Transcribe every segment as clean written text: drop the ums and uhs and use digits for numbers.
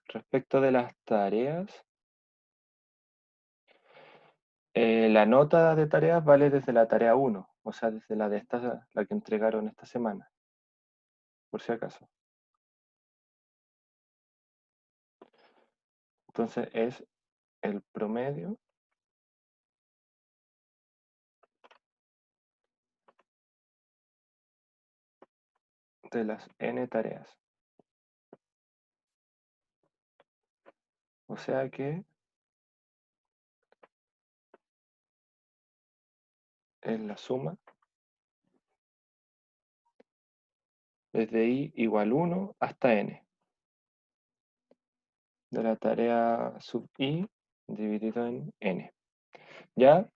Respecto de las tareas, la nota de tareas vale desde la tarea 1, o sea, desde la que entregaron esta semana, por si acaso. Entonces es el promedio de las n tareas. O sea que es la suma desde i igual 1 hasta n de la tarea sub i dividido en n. Ya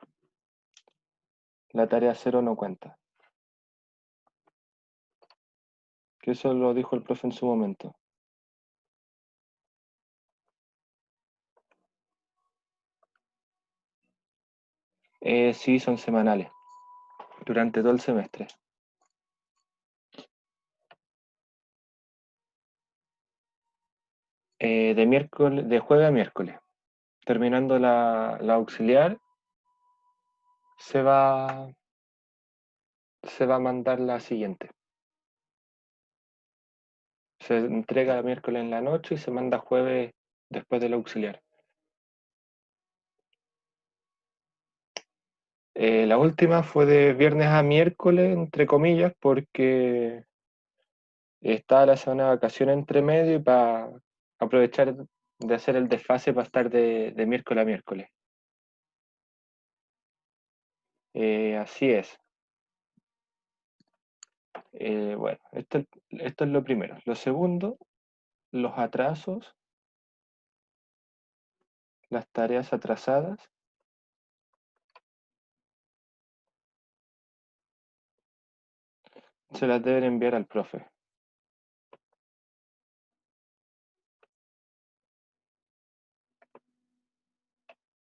la tarea 0 no cuenta, que eso lo dijo el profe en su momento. Sí, son semanales, durante todo el semestre. De jueves a miércoles. Terminando la auxiliar, se va, se va a mandar la siguiente. Se entrega miércoles en la noche y se manda jueves después del auxiliar. La última fue de viernes a miércoles, entre comillas, porque estaba la semana de vacaciones entre medio y para aprovechar de hacer el desfase para estar de miércoles a miércoles. Así es. Bueno, esto es lo primero. Lo segundo, los atrasos, las tareas atrasadas, se las deben enviar al profe.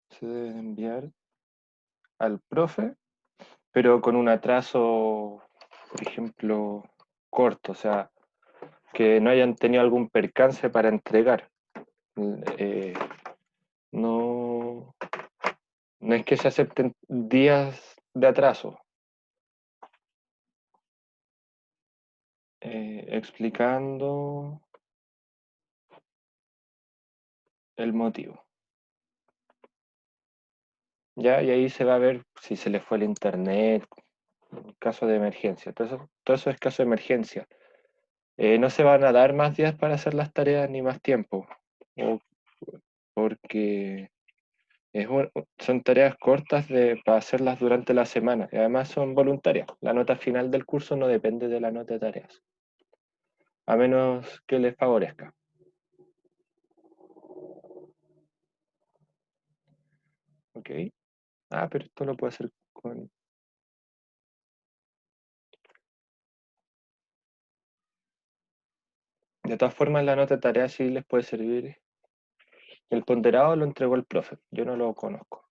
Se deben enviar al profe, pero con un atraso, por ejemplo, corto, o sea, que no hayan tenido algún percance para entregar. Eh, no, no es que se acepten días de atraso. Explicando el motivo. ¿Ya? Y ahí se va a ver si se le fue el internet, caso de emergencia. Todo eso es caso de emergencia. No se van a dar más días para hacer las tareas ni más tiempo, o- porque son tareas cortas para hacerlas durante la semana y además son voluntarias. La nota final del curso no depende de la nota de tareas, a menos que les favorezca. ¿Ok? Ah, pero esto lo puedo hacer con... De todas formas, la nota de tareas sí les puede servir. El ponderado lo entregó el profe, yo no lo conozco.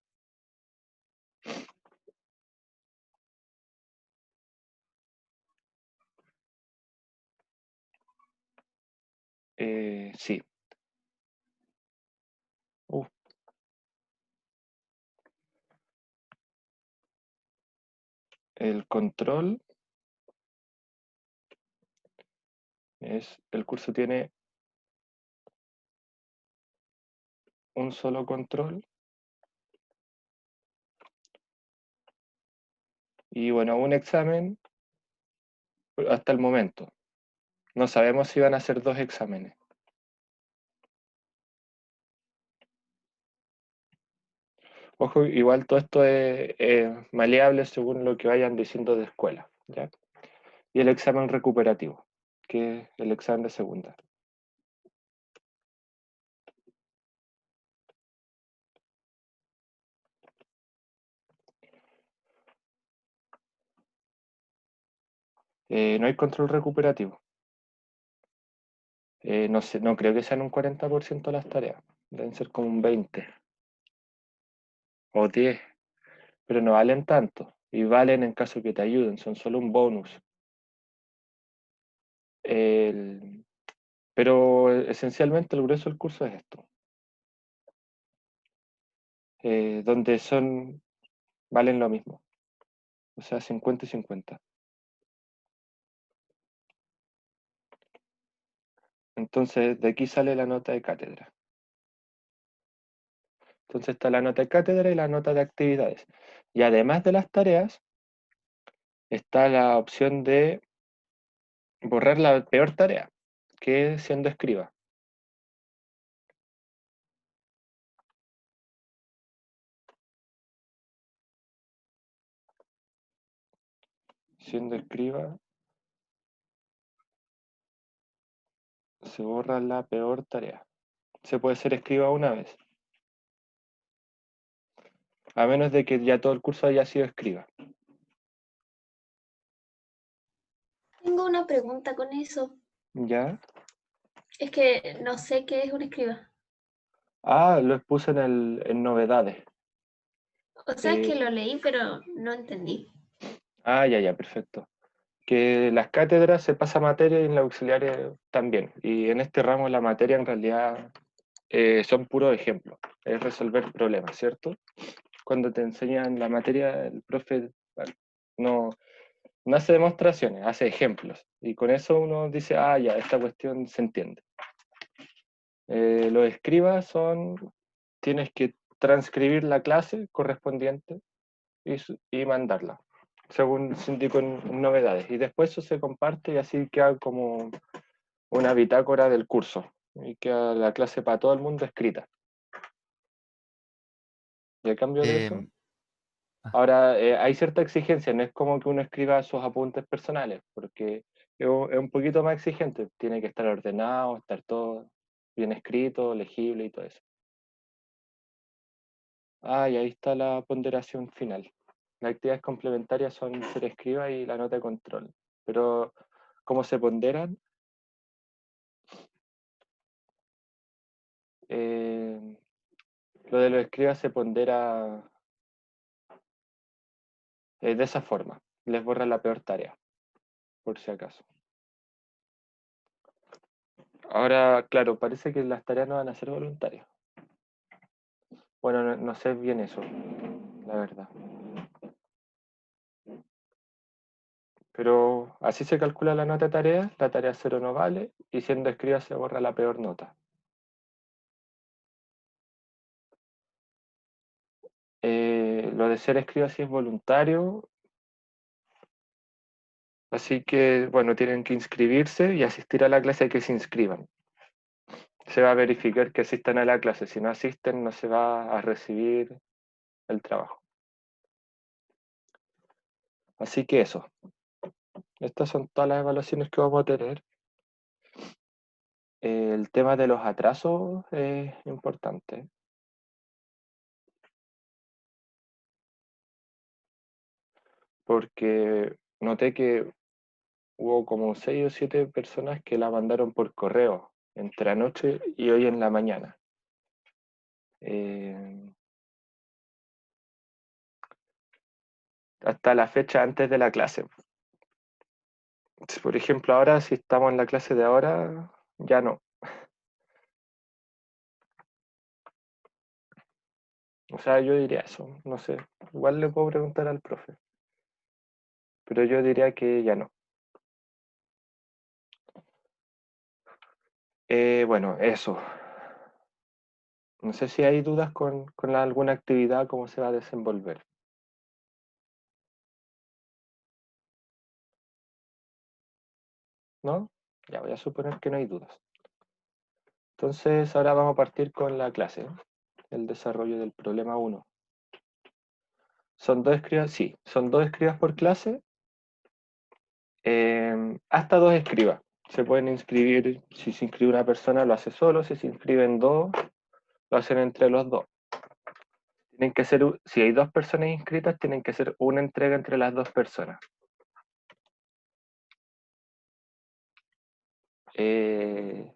Sí. Uh, el control el curso tiene un solo control y bueno, un examen hasta el momento. No sabemos si van a ser dos exámenes. Ojo, igual todo esto es maleable según lo que vayan diciendo de escuela, ¿ya? Y el examen recuperativo, que es el examen de segunda. No hay control recuperativo. No sé, no creo que sean un 40% las tareas. Deben ser como un 20 o 10, pero no valen tanto. Y valen en caso que te ayuden, son solo un bonus. El, Pero esencialmente el grueso del curso es esto, donde valen lo mismo, o sea, 50 y 50. Entonces, de aquí sale la nota de cátedra. Entonces está la nota de cátedra y la nota de actividades. Y además de las tareas, está la opción de borrar la peor tarea, que es siendo escriba. Siendo escriba, se borra la peor tarea. Se puede ser escriba una vez, a menos de que ya todo el curso haya sido escriba. Tengo una pregunta con eso. ¿Ya? Es que no sé qué es un escriba. Ah, lo puse en novedades. O sea, es que Eh, lo leí, pero no entendí. ya, perfecto. Que las cátedras se pasa materia y en la auxiliares también. Y en este ramo la materia en realidad son puros ejemplos, es resolver problemas, ¿cierto? Cuando te enseñan la materia, el profe bueno, no, no hace demostraciones, hace ejemplos. Y con eso uno dice, ya, esta cuestión se entiende. Los escribas tienes que transcribir la clase correspondiente y mandarla, según se indicó en novedades. Y después eso se comparte y así queda como una bitácora del curso. Y queda la clase para todo el mundo escrita. Y a cambio de eso, Em, ah, ahora hay cierta exigencia, no es como que uno escriba sus apuntes personales, porque es un poquito más exigente, tiene que estar ordenado, estar todo bien escrito, legible y todo eso. Y ahí está la ponderación final. Las actividades complementarias son ser escriba y la nota de control. Pero, ¿cómo se ponderan? Eh, lo de los escribas se pondera de esa forma. Les borra la peor tarea, por si acaso. Ahora, claro, parece que las tareas no van a ser voluntarias. Bueno, no sé bien eso, la verdad. Pero así se calcula la nota de la tarea cero no vale, y siendo escriba se borra la peor nota. Lo de ser escriba sí es voluntario, así que, bueno, tienen que inscribirse y asistir a la clase que se inscriban. Se va a verificar que asistan a la clase. Si no asisten, no se va a recibir el trabajo. Así que eso. Estas son todas las evaluaciones que vamos a tener. El tema de los atrasos es importante, porque noté que hubo como 6 o 7 personas que la mandaron por correo entre anoche y hoy en la mañana. Eh, hasta la fecha antes de la clase. Por ejemplo, ahora si estamos en la clase de ahora, ya no. O sea, yo diría eso, no sé. Igual le puedo preguntar al profe, pero yo diría que ya no. Bueno, eso. No sé si hay dudas con alguna actividad, cómo se va a desenvolver, ¿no? Ya voy a suponer que no hay dudas. Entonces, ahora vamos a partir con la clase, ¿no? El desarrollo del problema uno. ¿Son dos escribas? Sí, son dos escribas por clase. Hasta dos escribas. Se pueden inscribir, si se inscribe una persona lo hace solo, si se inscriben dos, lo hacen entre los dos. Tienen que ser, si hay dos personas inscritas, tienen que ser una entrega entre las dos personas. Eh,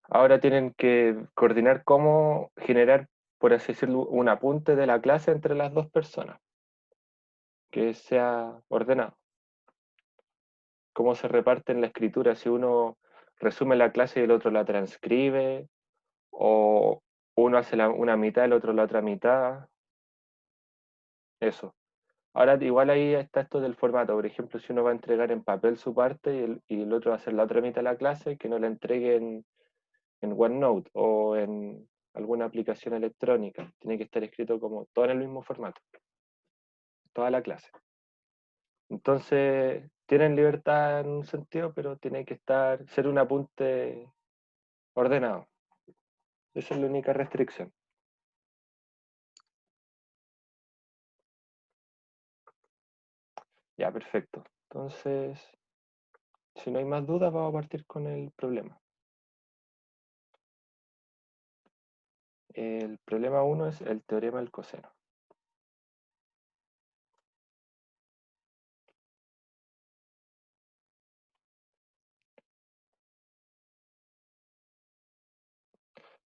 ahora tienen que coordinar cómo generar, por así decirlo, un apunte de la clase entre las dos personas, que sea ordenado. Cómo se reparte en la escritura, si uno resume la clase y el otro la transcribe, o uno hace una mitad, el otro la otra mitad, eso. Ahora igual ahí está esto del formato, por ejemplo, si uno va a entregar en papel su parte y el otro va a hacer la otra mitad de la clase, que no la entregue en OneNote o en alguna aplicación electrónica. Tiene que estar escrito como todo en el mismo formato, toda la clase. Entonces, tienen libertad en un sentido, pero tiene que ser un apunte ordenado. Esa es la única restricción. Ya, perfecto. Entonces, si no hay más dudas, vamos a partir con el problema. El problema 1 es el teorema del coseno.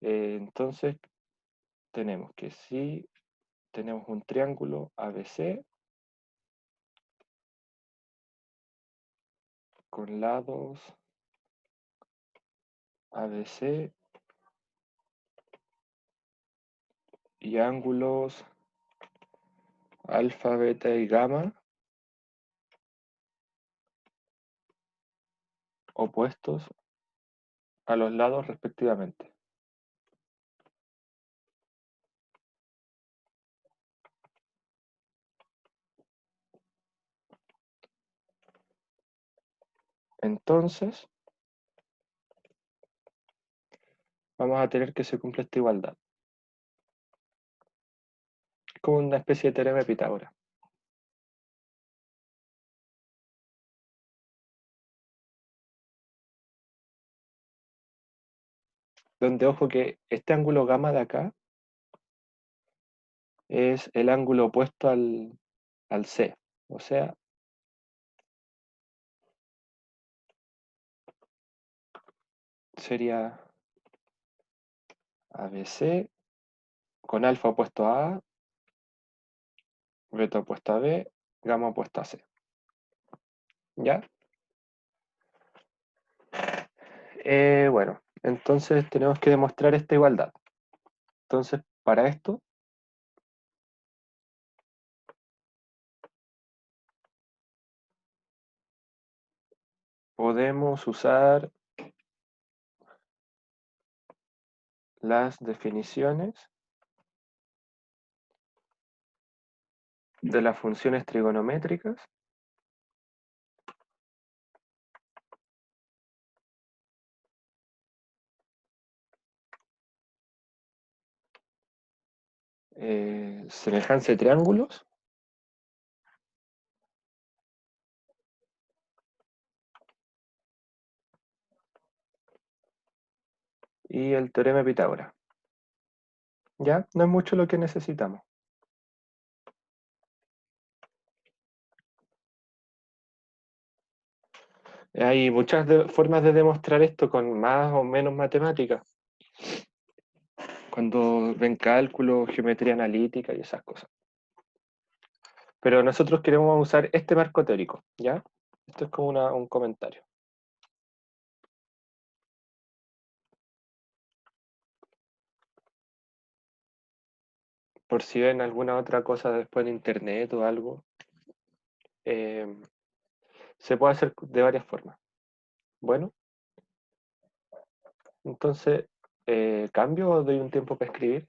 Entonces, tenemos que si tenemos un triángulo ABC con lados ABC y ángulos alfa, beta y gamma opuestos a los lados respectivamente. Entonces, vamos a tener que se cumpla esta igualdad. Es como una especie de teorema de Pitágoras. Donde, ojo, que este ángulo gamma de acá es el ángulo opuesto al C. O sea, sería ABC con alfa opuesto a A, beta opuesto a B, gamma opuesto a C. ¿Ya? Bueno, entonces tenemos que demostrar esta igualdad. Entonces, para esto, podemos usar las definiciones de las funciones trigonométricas semejanza de triángulos y el teorema de Pitágoras. ¿Ya? No es mucho lo que necesitamos. Hay muchas formas de demostrar esto con más o menos matemáticas. Cuando ven cálculo, geometría analítica y esas cosas. Pero nosotros queremos usar este marco teórico, ¿ya? Esto es como un comentario. Por si ven alguna otra cosa después en internet o algo, eh, se puede hacer de varias formas. Bueno, entonces, ¿cambio o doy un tiempo para escribir?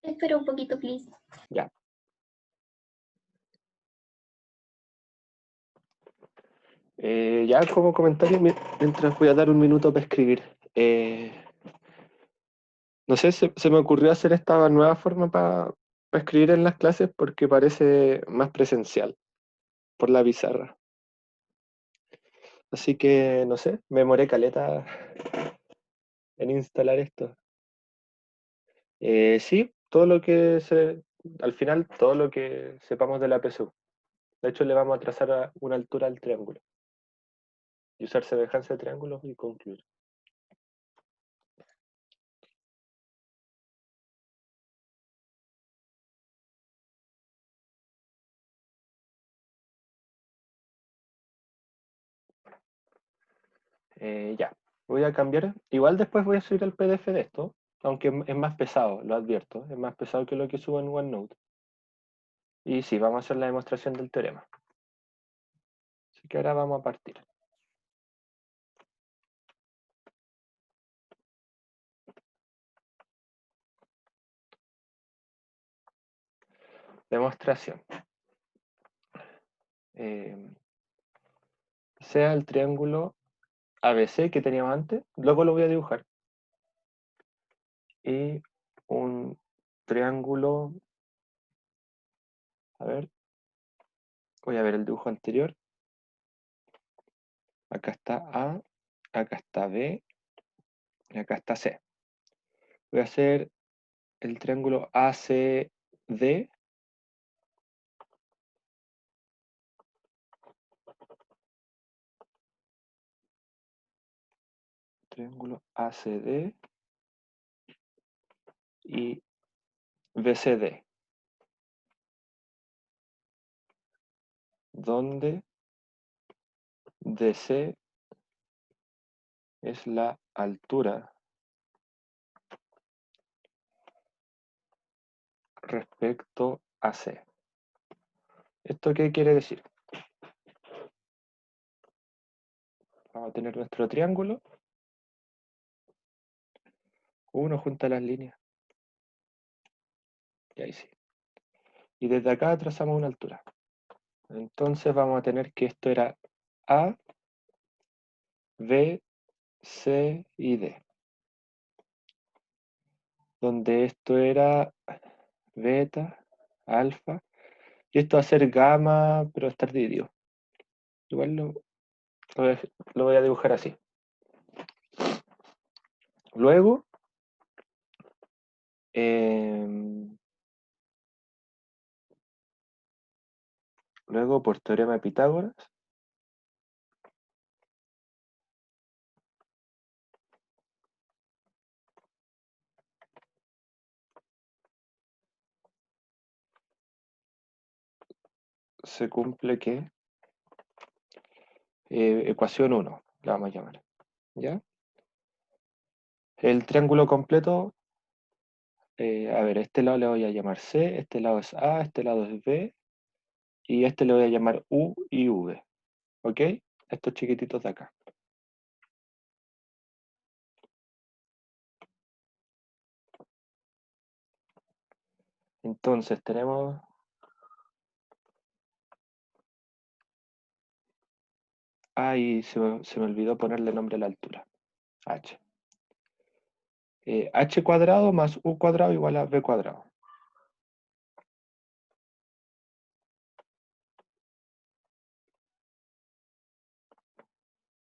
Espera un poquito, please. Ya. Ya como comentario, mientras voy a dar un minuto para escribir. No sé, se me ocurrió hacer esta nueva forma para escribir en las clases porque parece más presencial por la pizarra. Así que, no sé, me demoré caleta en instalar esto. Sí, al final, todo lo que sepamos de la PSU. De hecho, le vamos a trazar una altura al triángulo y usar semejanza de triángulos y concluir. Ya, voy a cambiar. Igual después voy a subir el PDF de esto, aunque es más pesado, lo advierto. Es más pesado que lo que subo en OneNote. Y sí, vamos a hacer la demostración del teorema. Así que ahora vamos a partir. Demostración. Sea el triángulo ABC que teníamos antes, luego lo voy a dibujar. Y un triángulo, a ver, voy a ver el dibujo anterior. Acá está A, acá está B y acá está C. Voy a hacer el triángulo ACD. Triángulo ACD y BCD, donde DC es la altura respecto a C. ¿Esto qué quiere decir? Vamos a tener nuestro triángulo. Uno junta las líneas. Y ahí sí. Y desde acá trazamos una altura. Entonces vamos a tener que esto era A, B, C y D. Donde esto era beta, alfa. Y esto va a ser gamma, pero va a estar dividido. Igual lo voy a dibujar así. Luego, por teorema de Pitágoras, se cumple que ecuación 1, la vamos a llamar. ¿Ya? El triángulo completo, a ver, este lado le voy a llamar C, este lado es A, este lado es B, y este le voy a llamar U y V. ¿Ok? Estos chiquititos de acá. Entonces tenemos... y se me olvidó ponerle nombre a la altura. H. H cuadrado más U cuadrado igual a B cuadrado.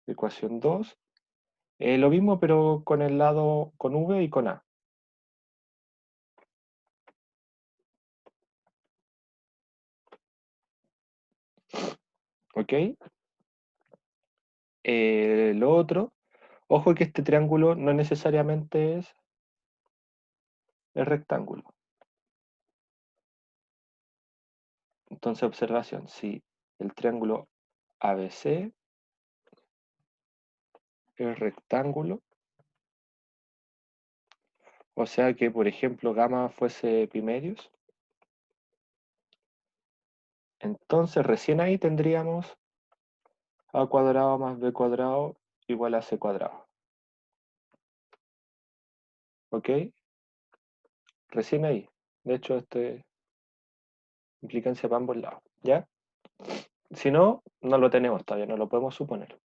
Ecuación 2. Lo mismo, pero con el lado con V y con A. ¿Ok? Lo otro, ojo que este triángulo no necesariamente es el rectángulo. Entonces, observación, si el triángulo ABC es rectángulo, o sea que, por ejemplo, gamma fuese epimerios, entonces recién ahí tendríamos A cuadrado más B cuadrado igual a C cuadrado. ¿Ok? Recién ahí. De hecho, implicancia para ambos lados. ¿Ya? Si no, no lo tenemos todavía, no lo podemos suponer.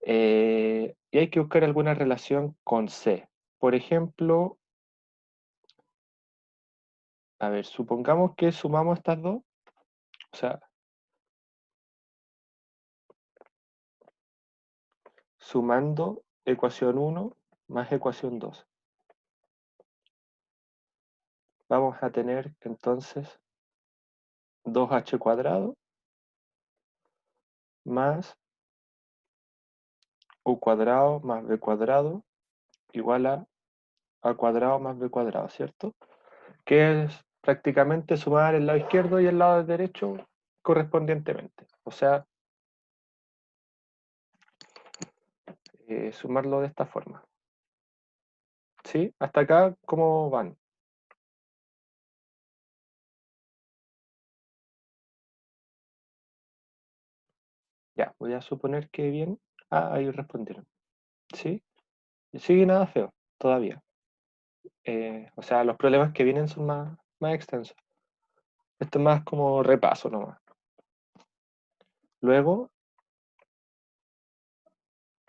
Y hay que buscar alguna relación con C. Por ejemplo, a ver, supongamos que sumamos estas dos. O sea, sumando ecuación 1 más ecuación 2. Vamos a tener entonces 2h cuadrado más u cuadrado más b cuadrado igual a cuadrado más b cuadrado, ¿cierto? Que es prácticamente sumar el lado izquierdo y el lado derecho correspondientemente. O sea, sumarlo de esta forma. ¿Sí? Hasta acá, ¿cómo van? Ya, voy a suponer que bien. Ah, ahí respondieron. ¿Sí? Sigue nada feo, todavía. O sea, los problemas que vienen son más extensos. Esto es más como repaso nomás. Luego,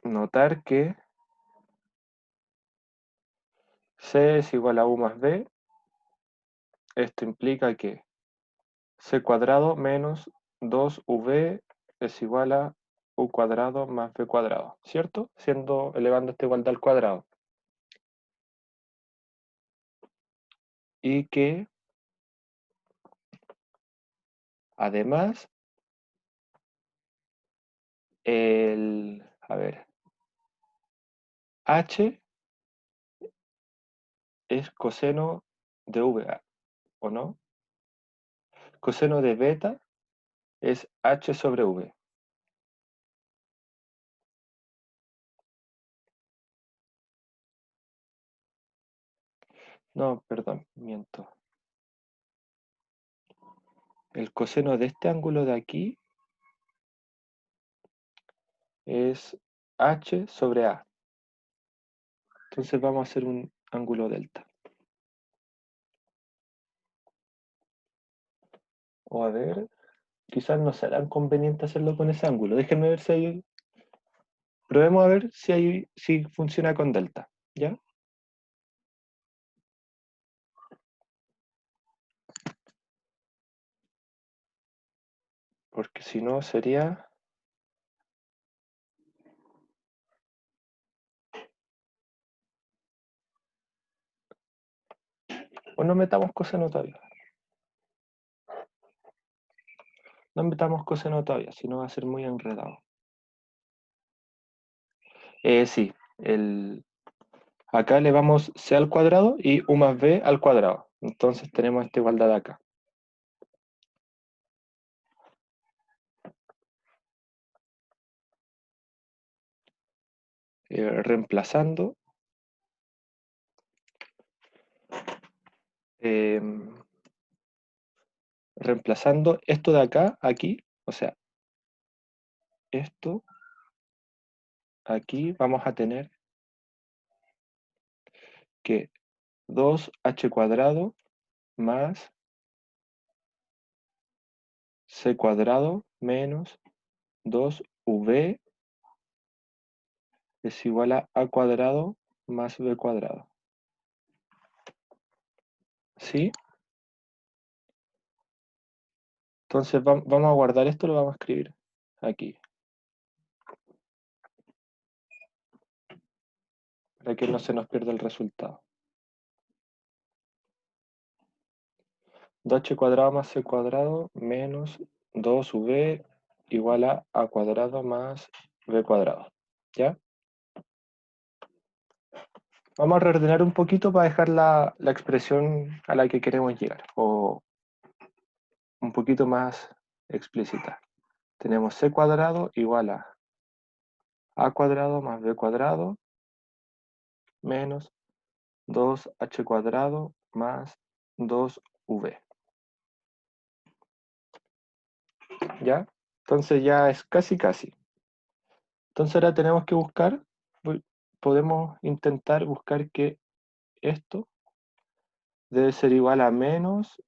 notar que C es igual a U más B. Esto implica que C cuadrado menos 2V es igual a U cuadrado más B cuadrado, ¿cierto? Elevando esta igualdad al cuadrado. Y que, además, a ver, H es coseno de V, ¿o no? Coseno de beta es H sobre V. No, perdón, miento. El coseno de este ángulo de aquí es H sobre A. Entonces vamos a hacer un ángulo delta. O a ver, quizás no será conveniente hacerlo con ese ángulo. Déjenme ver si hay... Probemos a ver si funciona con delta, ¿ya? Porque si no sería... O no metamos coseno todavía. No metamos coseno todavía, si no va a ser muy enredado. Sí, acá le vamos C al cuadrado y U más B al cuadrado. Entonces tenemos esta igualdad de acá. Reemplazando, em, reemplazando esto de acá, aquí, o sea, esto, aquí vamos a tener que 2h cuadrado más C cuadrado menos 2V es igual a cuadrado más B cuadrado. ¿Sí? Entonces vamos a guardar esto, lo vamos a escribir aquí, para que no se nos pierda el resultado. 2h cuadrado más C cuadrado menos 2V igual a cuadrado más B cuadrado. ¿Ya? Vamos a reordenar un poquito para dejar la expresión a la que queremos llegar, o un poquito más explícita. Tenemos C cuadrado igual a cuadrado más B cuadrado menos 2h cuadrado más 2V. ¿Ya? Entonces ya es casi casi. Entonces ahora tenemos que buscar, podemos intentar buscar que esto debe ser igual a menos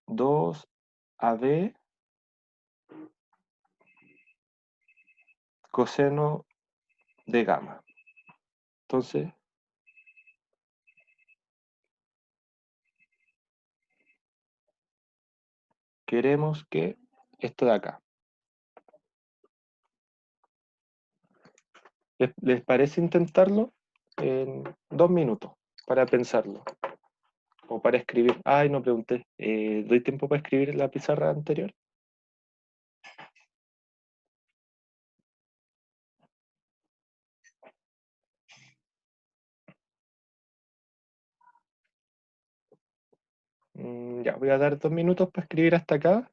2AB coseno de gamma. Entonces, queremos que esto de acá. ¿Les parece intentarlo? En 2 minutos para pensarlo. O para escribir. Ay, no pregunté. ¿Doy tiempo para escribir en la pizarra anterior? Ya, voy a dar 2 minutos para escribir hasta acá.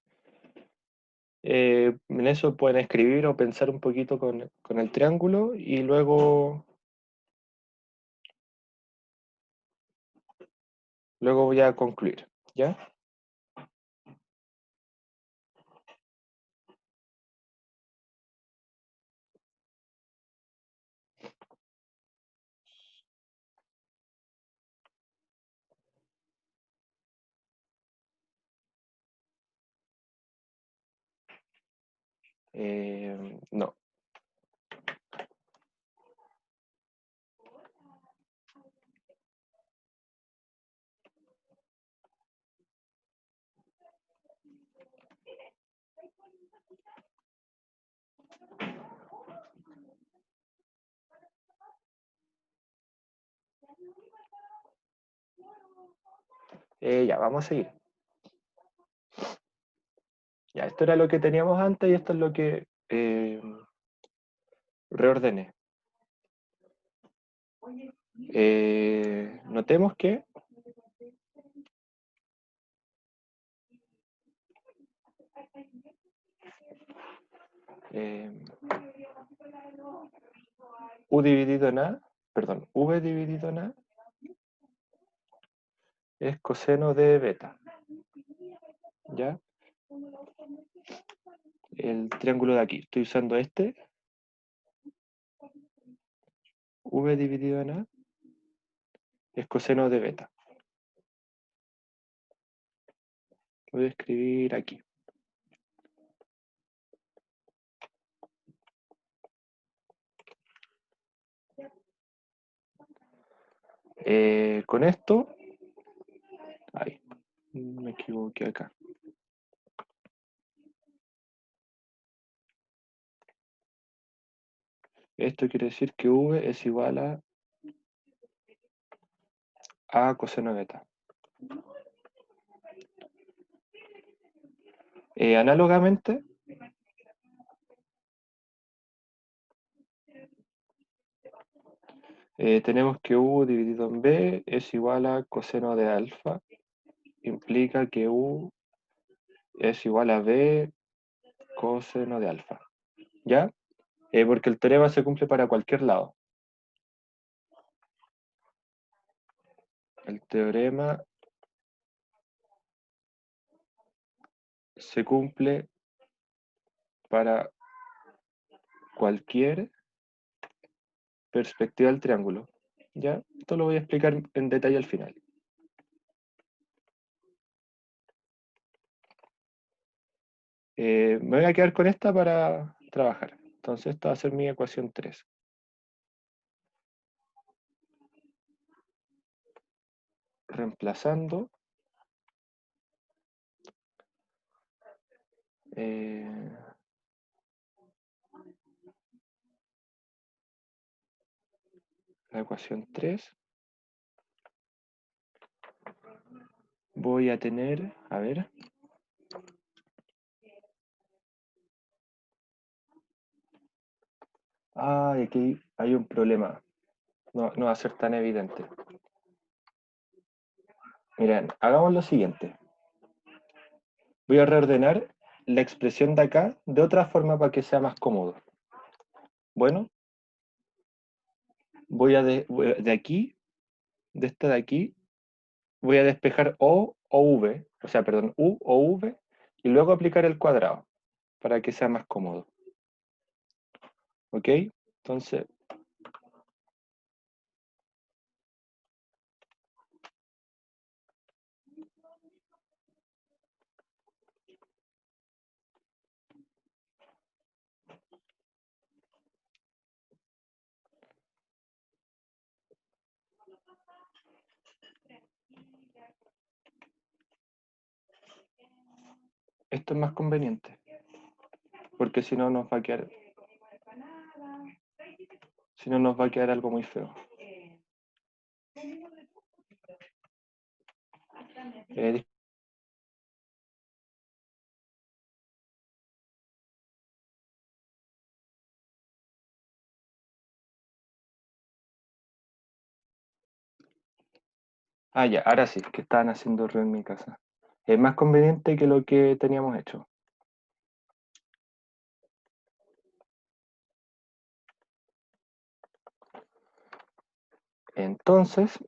En eso pueden escribir o pensar un poquito con el triángulo y luego voy a concluir, ¿ya? No. Ya, vamos a seguir. Ya, esto era lo que teníamos antes y esto es lo que reordené. Notemos que eh, U dividido en A, perdón, V dividido en A es coseno de beta, ¿ya? El triángulo de aquí, estoy usando este, V dividido en A es coseno de beta. Voy a escribir aquí. Con esto, ay, me equivoqué acá. Esto quiere decir que V es igual a coseno de beta. Análogamente, tenemos que U dividido en B es igual a coseno de alfa. Implica que U es igual a B coseno de alfa. ¿Ya? Porque el teorema se cumple para cualquier lado. El teorema se cumple para cualquier perspectiva del triángulo. ¿Ya? Esto lo voy a explicar en detalle al final. Me voy a quedar con esta para trabajar. Entonces esta va a ser mi ecuación 3. Reemplazando la ecuación 3, voy a tener, a ver, aquí hay un problema. No va a ser tan evidente. Miren, hagamos lo siguiente. Voy a reordenar la expresión de acá de otra forma para que sea más cómodo. Bueno, de aquí, de esta de aquí, voy a despejar O o V, o sea, perdón, U o V, y luego aplicar el cuadrado para que sea más cómodo. ¿Ok? Entonces, esto es más conveniente, porque si no nos va a quedar, si no nos va a quedar algo muy feo. Eh, ya, ahora sí, que estaban haciendo ruido en mi casa. Es más conveniente que lo que teníamos hecho. Entonces,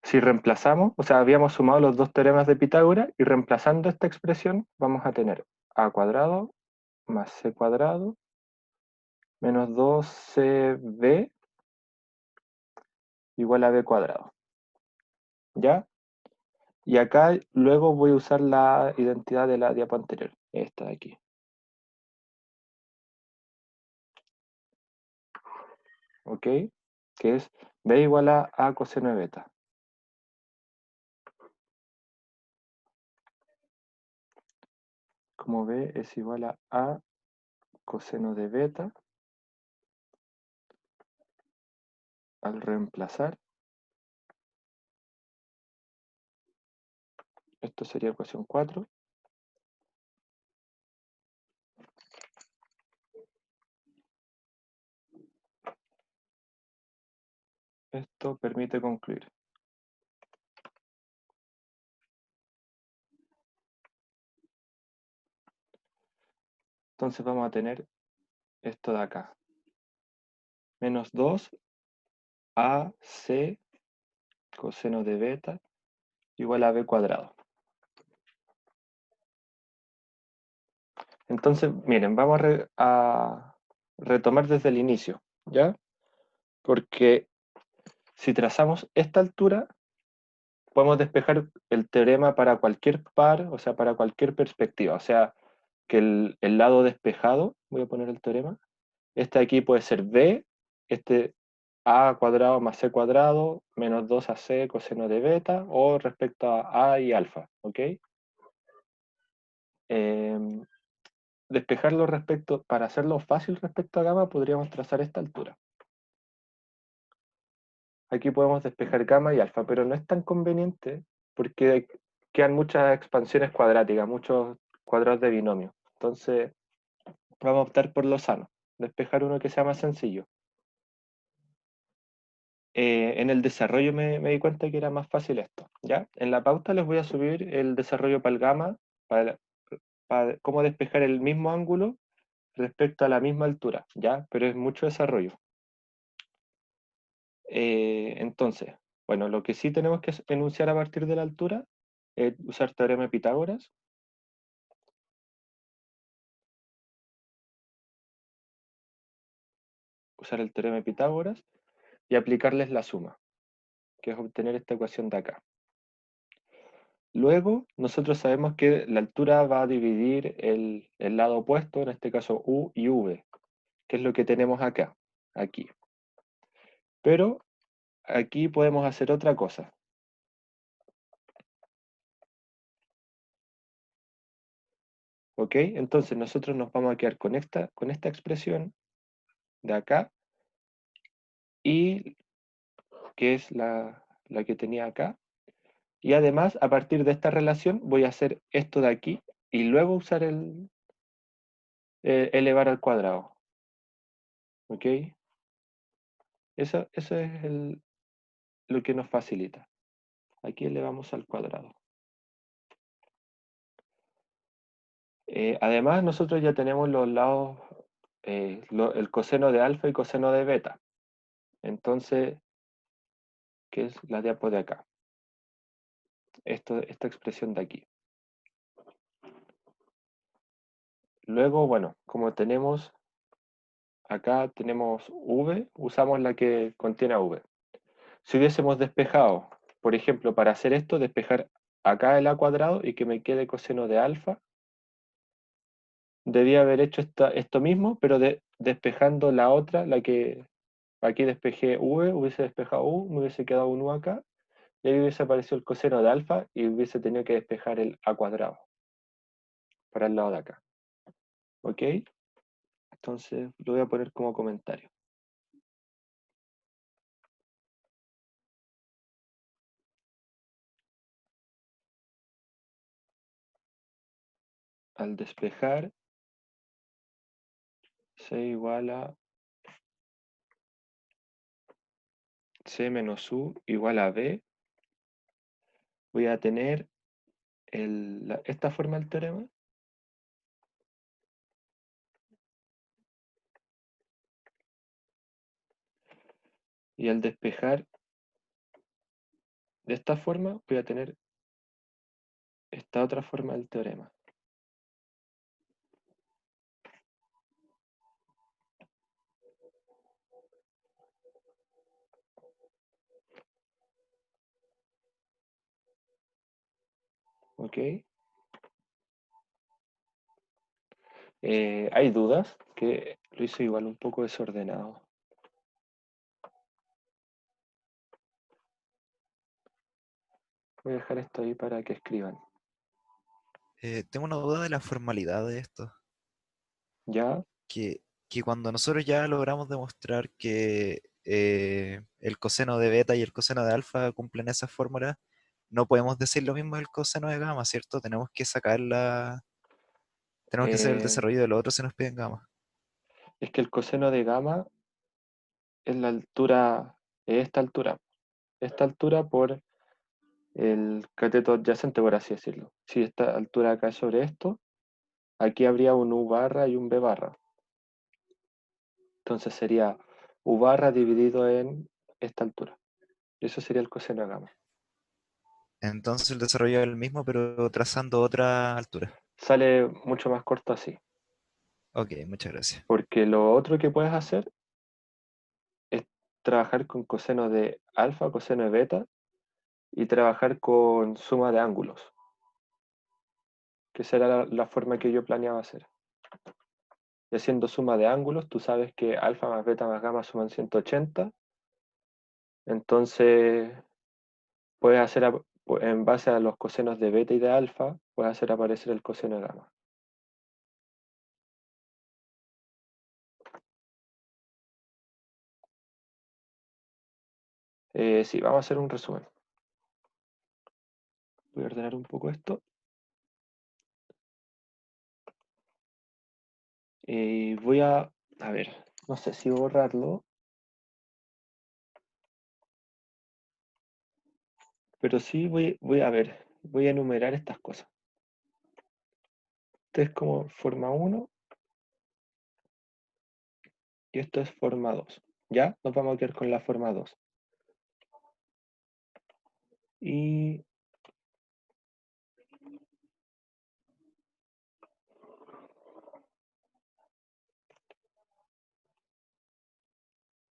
si reemplazamos, o sea, habíamos sumado los dos teoremas de Pitágoras y reemplazando esta expresión vamos a tener a cuadrado más c cuadrado menos 2cb igual a b cuadrado. ¿Ya? Y acá luego voy a usar la identidad de la diapo anterior, esta de aquí. ¿Ok? Que es b igual a coseno de beta. Como b es igual a coseno de beta, al reemplazar, esto sería ecuación 4. Esto permite concluir. Entonces vamos a tener esto de acá. Menos 2 AC coseno de beta igual a b cuadrado. Entonces, miren, vamos a retomar desde el inicio, ¿ya? Porque si trazamos esta altura, podemos despejar el teorema para cualquier par, o sea, para cualquier perspectiva. O sea, que el lado despejado, voy a poner el teorema, este aquí puede ser b, este a cuadrado más c cuadrado menos 2ac coseno de beta, o respecto a y alfa, ¿ok? Despejarlo respecto, para hacerlo fácil respecto a gamma, podríamos trazar esta altura. Aquí podemos despejar gamma y alfa, pero no es tan conveniente porque quedan muchas expansiones cuadráticas, muchos cuadrados de binomio. Entonces, vamos a optar por lo sano, despejar uno que sea más sencillo. En el desarrollo me di cuenta que era más fácil esto, ¿ya? En la pauta les voy a subir el desarrollo para el gamma, para cómo despejar el mismo ángulo respecto a la misma altura, ¿ya? Pero es mucho desarrollo. Entonces, bueno, lo que sí tenemos que enunciar a partir de la altura es usar teorema de Pitágoras. Usar el teorema de Pitágoras y aplicarles la suma, que es obtener esta ecuación de acá. Luego, nosotros sabemos que la altura va a dividir el lado opuesto, en este caso U y V, que es lo que tenemos acá, aquí. Pero aquí podemos hacer otra cosa. ¿Ok? Entonces nosotros nos vamos a quedar con esta expresión de acá, y que es la que tenía acá. Y además, a partir de esta relación, voy a hacer esto de aquí y luego usar el elevar al cuadrado. ¿Ok? Eso es lo que nos facilita. Aquí elevamos al cuadrado. Además, nosotros ya tenemos los lados, el coseno de alfa y coseno de beta. Entonces, ¿qué es la diapo de acá? Esta expresión de aquí. Luego, bueno, como tenemos acá tenemos v, usamos la que contiene a v. Si hubiésemos despejado, por ejemplo, para hacer esto, despejar acá el a cuadrado y que me quede coseno de alfa, debía haber hecho esto mismo, pero despejando la otra, la que aquí despejé v, hubiese despejado u, me hubiese quedado un u acá, y ahí hubiese aparecido el coseno de alfa y hubiese tenido que despejar el a cuadrado para el lado de acá. ¿Ok? Entonces lo voy a poner como comentario. Al despejar, c igual a c menos u igual a b, voy a tener esta forma del teorema. Y al despejar de esta forma, voy a tener esta otra forma del teorema. ¿Ok? ¿Hay dudas? Que lo hice igual un poco desordenado. Voy a dejar esto ahí para que escriban. Tengo una duda de la formalidad de esto, ¿Ya? que, que cuando nosotros ya logramos demostrar que el coseno de beta y el coseno de alfa cumplen esas fórmulas, no podemos decir lo mismo del coseno de gamma, ¿cierto? Tenemos que hacer el Eh, desarrollo de lo otro si nos piden gamma. es que el coseno de gamma es la altura, es esta altura. Esta altura por el cateto adyacente, por así decirlo. Si esta altura acá es sobre esto, aquí habría un U barra y un B barra. Entonces sería U barra dividido en esta altura. Eso sería el coseno de gamma. Entonces el desarrollo es el mismo, pero trazando otra altura. Sale mucho más corto así. Ok, muchas gracias. Porque lo otro que puedes hacer es trabajar con coseno de alfa, coseno de beta y trabajar con suma de ángulos, que será la forma que yo planeaba hacer. Y haciendo suma de ángulos, tú sabes que alfa más beta más gamma suman 180. Entonces, puedes hacer, en base a los cosenos de beta y de alfa, puedes hacer aparecer el coseno de gamma. Sí, vamos a hacer un resumen. Voy a ordenar un poco esto. Y a ver, no sé si borrarlo, pero sí voy a ver, voy a enumerar estas cosas. Esto es como forma uno y esto es forma 2. ¿Ya? Nos vamos a quedar con la forma 2. Y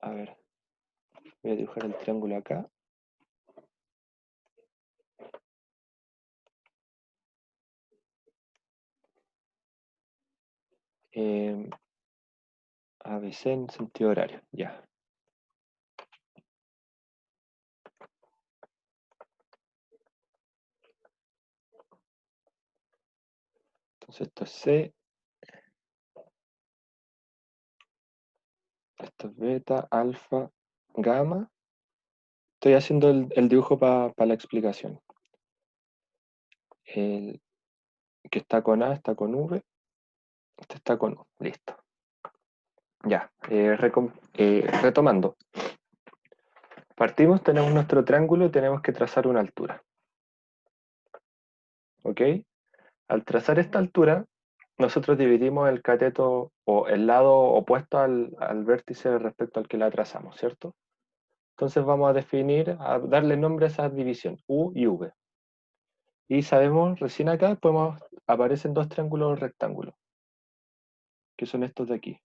a ver, voy a dibujar el triángulo acá. Eh, ABC en sentido horario, ya. Entonces esto es C, esto es beta, alfa, gamma. Estoy haciendo el dibujo para la explicación. El que está con A está con V, este está con U. Listo. Ya, retomando. Partimos, tenemos nuestro triángulo y tenemos que trazar una altura. ¿Ok? Al trazar esta altura, nosotros dividimos el cateto o el lado opuesto al vértice respecto al que la trazamos, ¿cierto? Entonces vamos a definir, a darle nombre a esa división, U y V. Y sabemos, recién acá aparecen dos triángulos rectángulos, que son estos de aquí.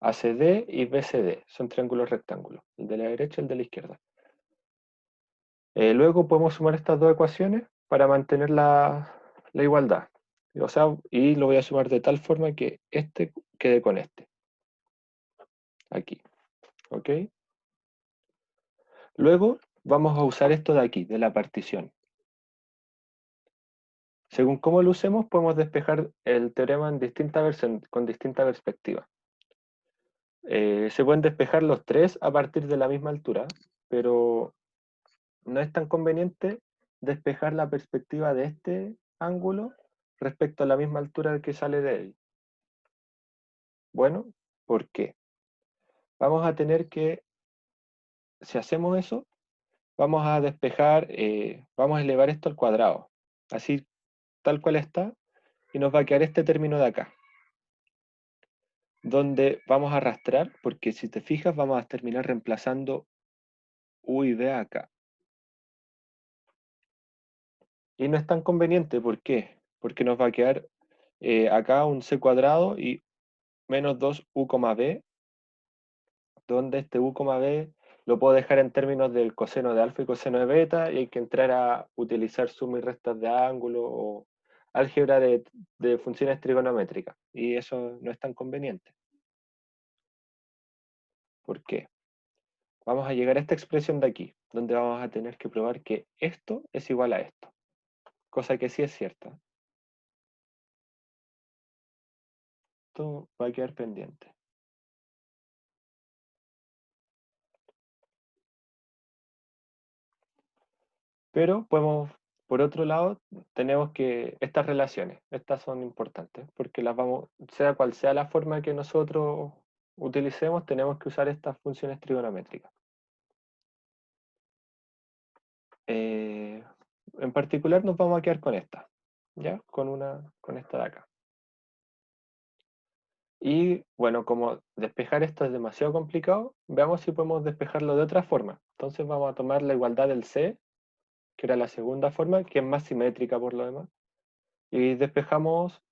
ACD y BCD son triángulos rectángulos, el de la derecha y el de la izquierda. Luego podemos sumar estas dos ecuaciones para mantener la igualdad. O sea, y lo voy a sumar de tal forma que este quede con este. Aquí. ¿Ok? Luego vamos a usar esto de aquí, de la partición. Según cómo lo usemos, podemos despejar el teorema en con distinta perspectiva. Se pueden despejar los tres a partir de la misma altura, pero no es tan conveniente despejar la perspectiva de este ángulo respecto a la misma altura que sale de él. Bueno, ¿por qué? Vamos a tener que, si hacemos eso, vamos a despejar, vamos a elevar esto al cuadrado, así tal cual está, y nos va a quedar este término de acá. donde vamos a arrastrar, porque si te fijas vamos a terminar reemplazando U y B acá. Y no es tan conveniente, ¿por qué? Porque nos va a quedar acá un C cuadrado y menos 2U, B, donde este U, B lo puedo dejar en términos del coseno de alfa y coseno de beta, y hay que entrar a utilizar suma y restas de ángulo o álgebra de funciones trigonométricas. Y eso no es tan conveniente. ¿Por qué? Vamos a llegar a esta expresión de aquí, donde vamos a tener que probar que esto es igual a esto, cosa que sí es cierta. Esto va a quedar pendiente. Pero podemos, por otro lado, tenemos que estas relaciones, estas son importantes, porque las vamos, sea cual sea la forma que nosotros utilicemos, tenemos que usar estas funciones trigonométricas. En particular nos vamos a quedar con esta, ¿ya? Con esta de acá. Y bueno, como despejar esto es demasiado complicado, veamos si podemos despejarlo de otra forma. Entonces vamos a tomar la igualdad del C, que era la segunda forma, que es más simétrica por lo demás, y despejamos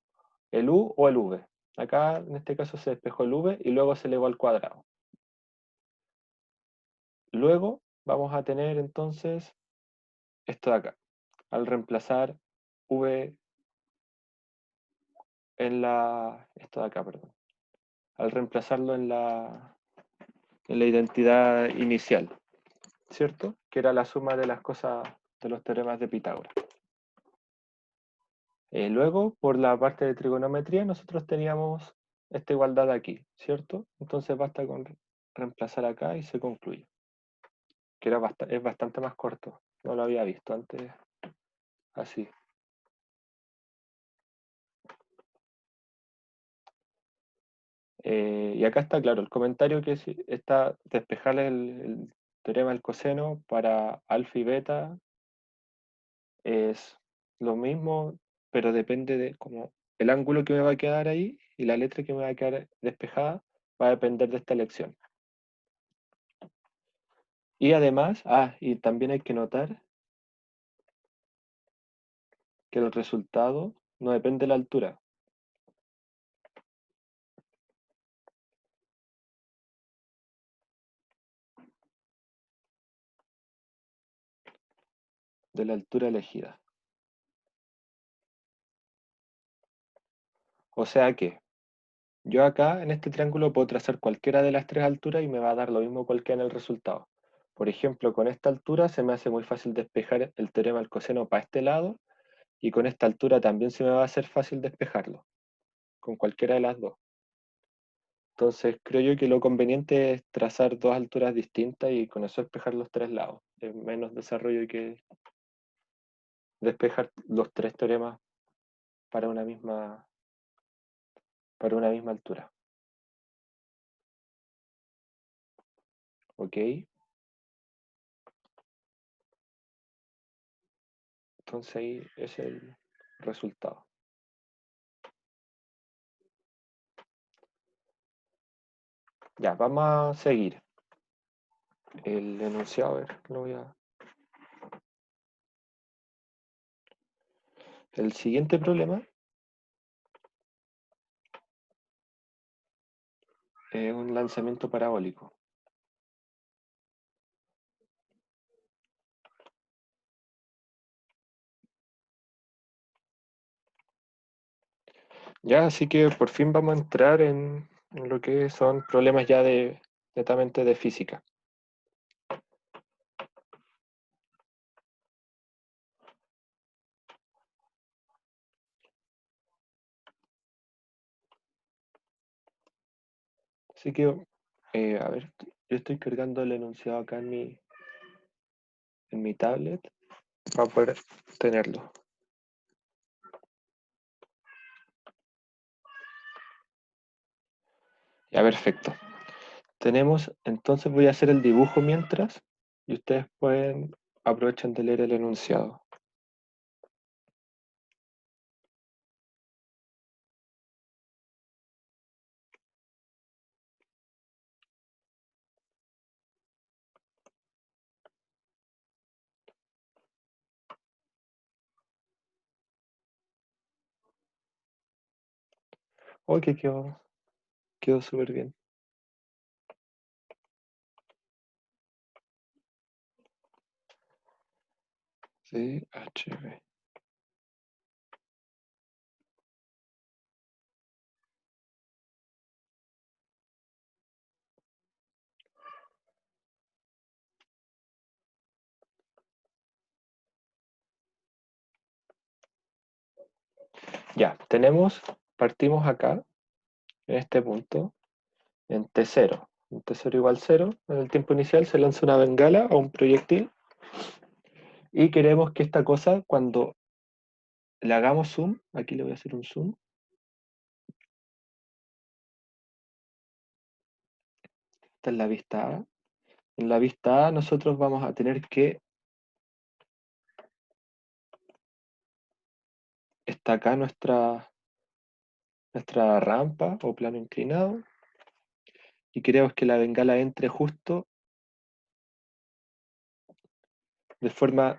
el U o el V. Acá en este caso se despejó el V y luego se elevó al cuadrado. Luego vamos a tener entonces esto de acá. Al reemplazar V en esto de acá, perdón. Al reemplazarlo en la identidad inicial, ¿cierto? Que era la suma de las cosas de los teoremas de Pitágoras. Luego, por la parte de trigonometría, nosotros teníamos esta igualdad aquí, ¿cierto? Entonces basta con reemplazar acá y se concluye. Que es bastante más corto. No lo había visto antes así. Y acá está claro, el comentario que está despejar el teorema del coseno para alfa y beta es lo mismo, pero depende de como el ángulo que me va a quedar ahí y la letra que me va a quedar despejada va a depender de esta elección. Y además, y también hay que notar que el resultado no depende de la altura. De la altura elegida. O sea que yo acá en este triángulo puedo trazar cualquiera de las tres alturas y me va a dar lo mismo cualquiera en el resultado. Por ejemplo, con esta altura se me hace muy fácil despejar el teorema del coseno para este lado, y con esta altura también se me va a hacer fácil despejarlo, con cualquiera de las dos. Entonces creo yo que lo conveniente es trazar dos alturas distintas y con eso despejar los tres lados. Es menos desarrollo que despejar los tres teoremas para para una misma altura. ¿Ok? Entonces ahí es el resultado. Ya, vamos a seguir. El enunciado, a ver, lo voy a... El siguiente problema es un lanzamiento parabólico. Ya, así que por fin vamos a entrar en lo que son problemas ya netamente de física. Así que, a ver, yo estoy cargando el enunciado acá en mi tablet para poder tenerlo. Ya, perfecto. Tenemos, entonces voy a hacer el dibujo mientras y ustedes aprovechan de leer el enunciado. Oh, que quedó súper bien. Sí, HB. Ya, partimos acá, en este punto, en T0. En T0 igual 0, en el tiempo inicial se lanza una bengala o un proyectil y queremos que esta cosa, cuando le hagamos zoom, aquí le voy a hacer un zoom, esta es la vista A. En la vista A nosotros vamos a tener que, está acá nuestra rampa o plano inclinado, y queremos que la bengala entre justo de forma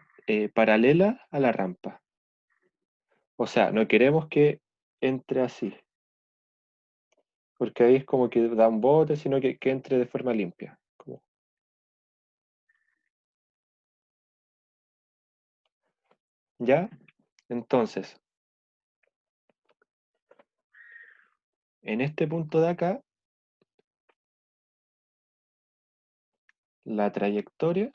paralela a la rampa. O sea, no queremos que entre así, porque ahí es como que da un bote, sino que entre de forma limpia. ¿Ya? Entonces, en este punto de acá, la trayectoria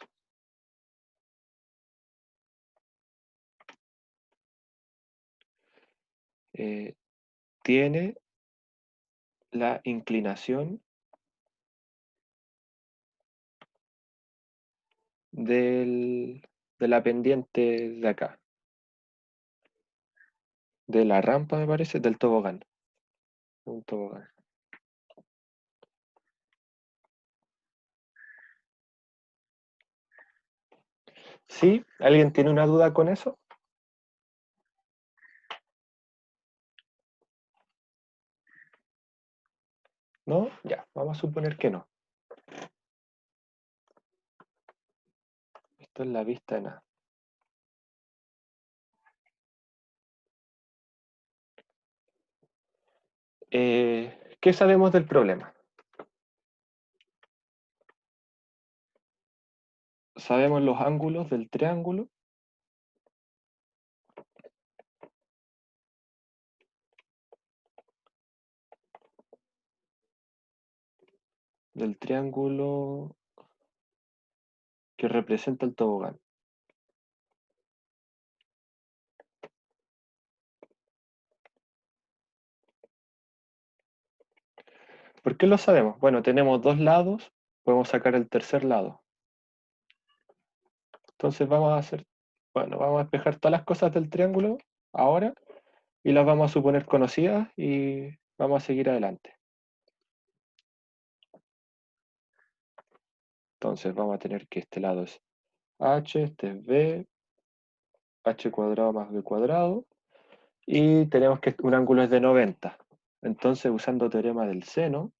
tiene la inclinación de la pendiente de acá, de la rampa, me parece, del tobogán. Un tobogán. ¿Sí? ¿Alguien tiene una duda con eso? ¿No? Ya, vamos a suponer que no. Esto es la vista en A. ¿Qué sabemos del problema? Sabemos los ángulos del triángulo. Del triángulo que representa el tobogán. ¿Por qué lo sabemos? Bueno, tenemos dos lados, podemos sacar el tercer lado. Entonces vamos a despejar todas las cosas del triángulo ahora y las vamos a suponer conocidas y vamos a seguir adelante. Entonces vamos a tener que este lado es h, este es b, h cuadrado más b cuadrado, y tenemos que un ángulo es de 90. Entonces, usando teorema del seno,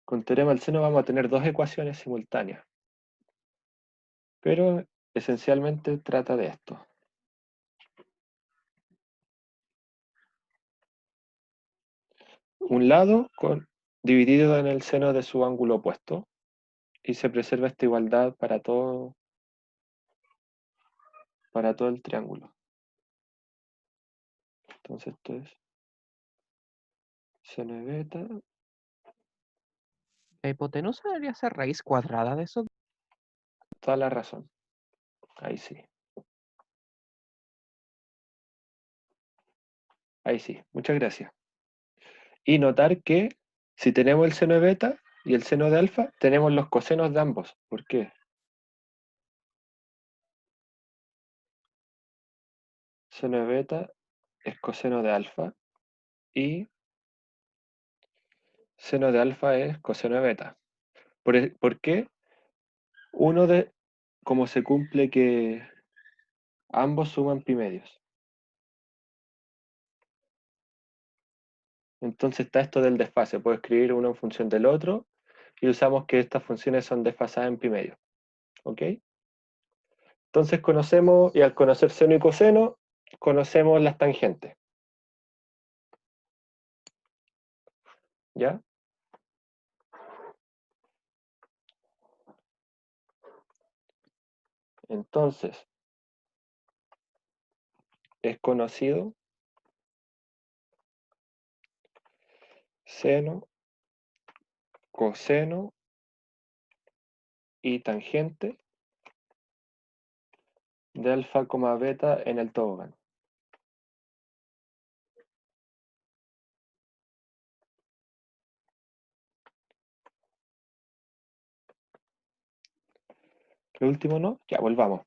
con teorema del seno vamos a tener dos ecuaciones simultáneas, pero esencialmente trata de esto. Un lado dividido en el seno de su ángulo opuesto, y se preserva esta igualdad para todo el triángulo. Entonces esto es seno de beta. ¿La hipotenusa debería ser raíz cuadrada de eso? Toda la razón. Ahí sí. Ahí sí. Muchas gracias. Y notar que si tenemos el seno de beta y el seno de alfa, tenemos los cosenos de ambos. ¿Por qué? Seno de beta es coseno de alfa y seno de alfa es coseno de beta. ¿Por qué? Como se cumple que ambos suman pi medios. Entonces está esto del desfase. Puedo escribir uno en función del otro y usamos que estas funciones son desfasadas en pi medio. ¿Ok? Entonces conocemos, y al conocer seno y coseno, conocemos las tangentes. ¿Ya? Entonces, es conocido seno, coseno y tangente de alfa, beta en el tobogán. Lo último no, ya volvamos.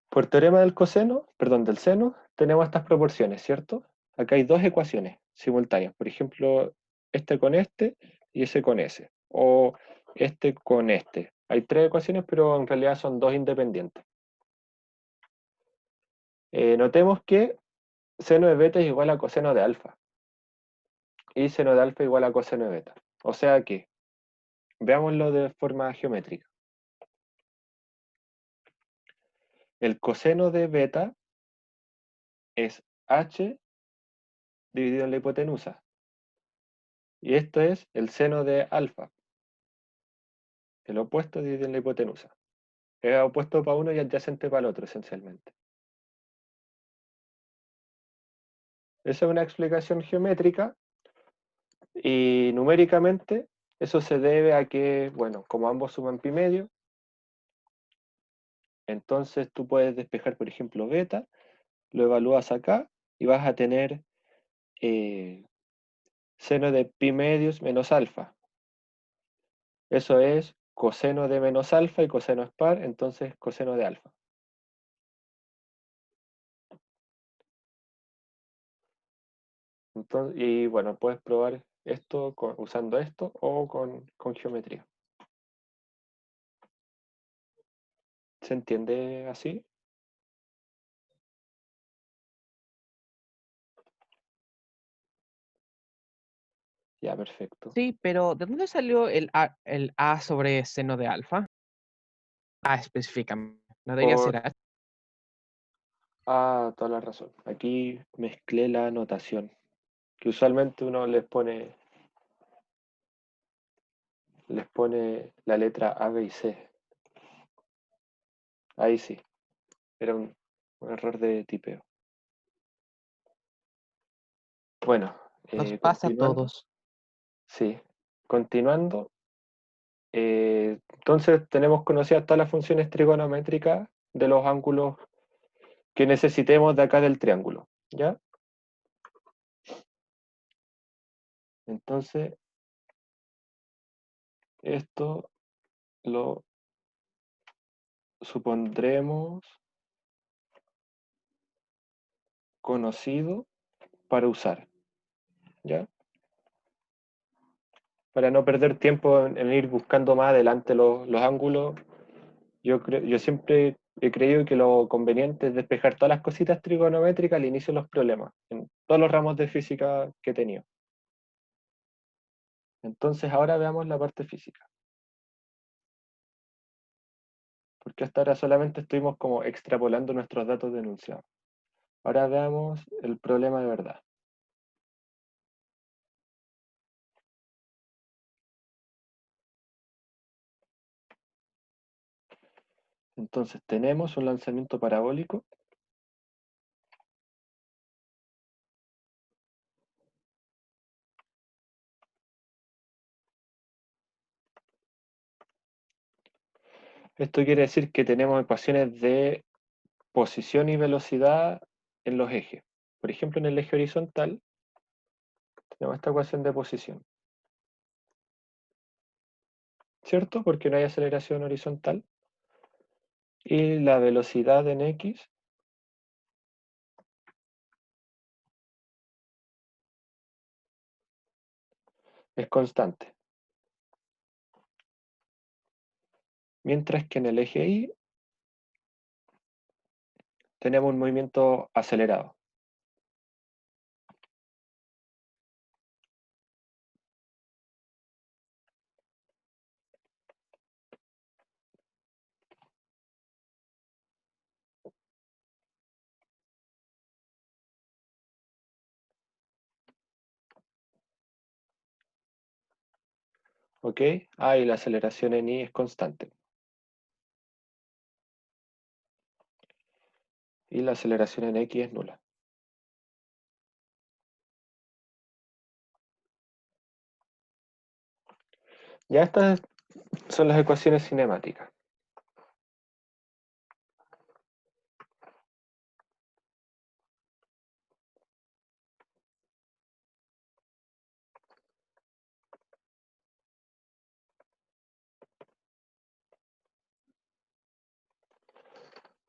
Por teorema del coseno, perdón, del seno, tenemos estas proporciones, ¿cierto? Acá hay dos ecuaciones simultáneas. Por ejemplo, este con este y ese con ese. O este con este. Hay tres ecuaciones, pero en realidad son dos independientes. Notemos que seno de beta es igual a coseno de alfa. Y seno de alfa igual a coseno de beta. O sea que, veámoslo de forma geométrica. El coseno de beta es h dividido en la hipotenusa. Y esto es el seno de alfa. El opuesto dividido en la hipotenusa. Es opuesto para uno y adyacente para el otro, esencialmente. Esa es una explicación geométrica y numéricamente eso se debe a que, bueno, como ambos suman pi medio, entonces tú puedes despejar, por ejemplo, beta, lo evalúas acá y vas a tener seno de pi medios menos alfa. Eso es coseno de menos alfa y coseno es par, entonces coseno de alfa. Entonces, y bueno, puedes probar esto usando esto o con geometría. ¿Se entiende así? Ya, perfecto. Sí, pero ¿de dónde salió el A sobre seno de alfa? A específicamente. No debería ser Por... H. Ah, toda la razón. Aquí mezclé la notación, que usualmente uno les pone la letra A, B y C. Ahí sí, era un error de tipeo. Bueno, Nos pasa a continuando. todos. Sí, continuando. Entonces tenemos conocidas todas las funciones trigonométricas de los ángulos que necesitemos de acá del triángulo, ¿ya? Entonces, esto lo supondremos conocido para usar, ¿ya? Para no perder tiempo en ir buscando más adelante los ángulos, yo siempre he creído que lo conveniente es despejar todas las cositas trigonométricas al inicio de los problemas, en todos los ramos de física que he tenido. Entonces ahora veamos la parte física. Porque hasta ahora solamente estuvimos como extrapolando nuestros datos de enunciado. Ahora veamos el problema de verdad. Entonces tenemos un lanzamiento parabólico Esto quiere decir que tenemos ecuaciones de posición y velocidad en los ejes. Por ejemplo, en el eje horizontal tenemos esta ecuación de posición, ¿cierto? Porque no hay aceleración horizontal. Y la velocidad en X es constante. Mientras que en el eje Y tenemos un movimiento acelerado. ¿Ok? Ah, y la aceleración en i es constante. Y la aceleración en x es nula. Ya estas son las ecuaciones cinemáticas.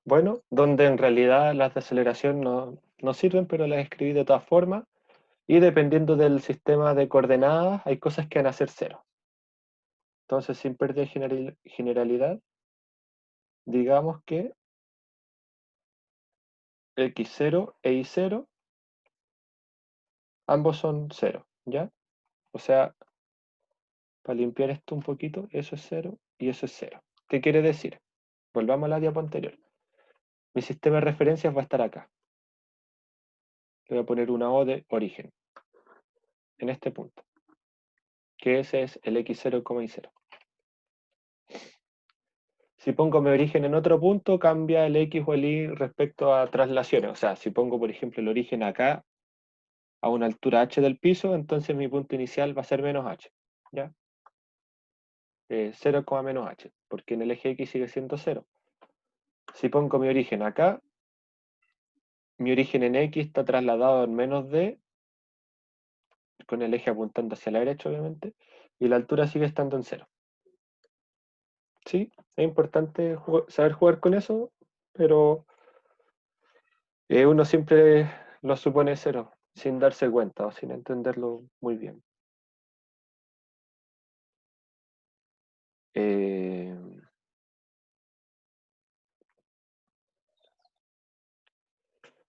Bueno, donde en realidad las de aceleración no sirven, pero las escribí de todas formas. Y dependiendo del sistema de coordenadas, hay cosas que van a ser cero. Entonces, sin perder generalidad, digamos que x0 e y0, ambos son cero, ¿ya? O sea, para limpiar esto un poquito, eso es cero y eso es cero. ¿Qué quiere decir? Volvamos a la diapo anterior. Mi sistema de referencias va a estar acá. Le voy a poner una O de origen, en este punto, que ese es el x0, y0. Si pongo mi origen en otro punto, cambia el x o el y respecto a traslaciones. O sea, si pongo, por ejemplo, el origen acá, a una altura h del piso, entonces mi punto inicial va a ser menos h. ¿Ya? 0, menos h, porque en el eje x sigue siendo 0. Si pongo mi origen acá, mi origen en x está trasladado en menos d, con el eje apuntando hacia la derecha, obviamente, y la altura sigue estando en 0. ¿Sí? Es importante saber jugar con eso, pero uno siempre lo supone 0, sin darse cuenta o sin entenderlo muy bien.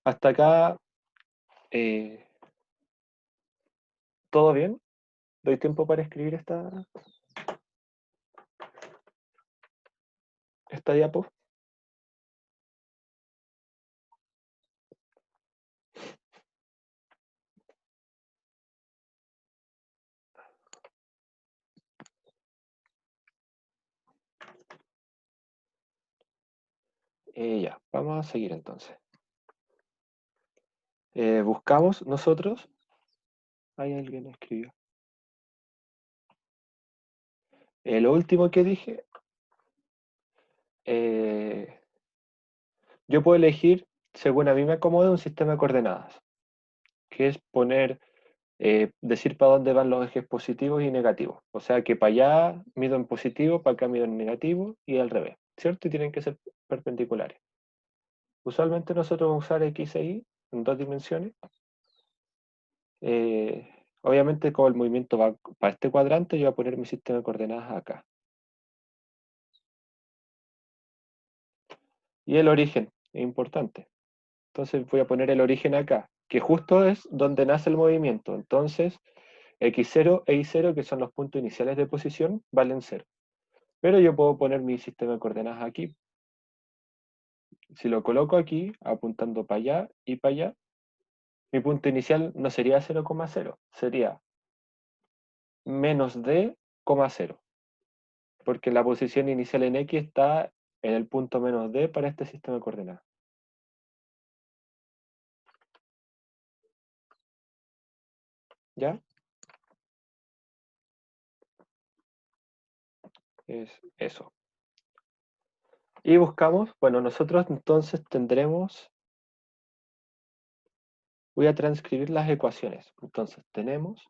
Hasta acá, ¿todo bien? ¿Doy tiempo para escribir esta diapo? Ya, vamos a seguir entonces. Buscamos nosotros. Hay alguien escribió. Lo último que dije, yo puedo elegir, según a mí me acomode, un sistema de coordenadas, que es decir para dónde van los ejes positivos y negativos. O sea que para allá mido en positivo, para acá mido en negativo y al revés, ¿cierto? Y tienen que ser perpendiculares. Usualmente nosotros vamos a usar x e y en 2 dimensiones. Obviamente, como el movimiento va para este cuadrante, yo voy a poner mi sistema de coordenadas acá. Y el origen es importante. Entonces voy a poner el origen acá, que justo es donde nace el movimiento. Entonces, x0 e y0, que son los puntos iniciales de posición, valen 0. Pero yo puedo poner mi sistema de coordenadas aquí. Si lo coloco aquí, apuntando para allá y para allá, mi punto inicial no sería 0,0, sería menos d, 0, porque la posición inicial en x está en el punto menos d para este sistema de coordenadas. ¿Ya? Es eso. Y buscamos, bueno, nosotros entonces tendremos, voy a transcribir las ecuaciones. Entonces tenemos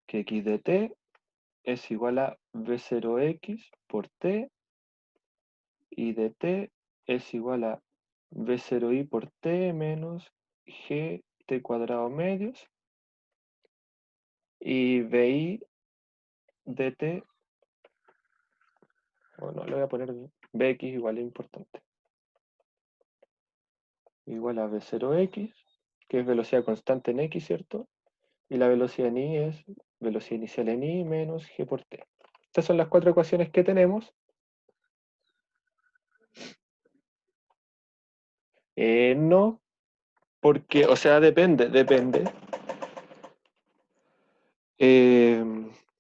que x de t es igual a b0x por t, y de t es igual a b0i por t menos gt cuadrado medios, y bi de t, bueno, le voy a poner bx igual, es importante, igual a b0x, que es velocidad constante en x, ¿cierto? Y la velocidad en i es velocidad inicial en i menos g por t. Estas son las 4 ecuaciones que tenemos. No, porque, o sea, depende.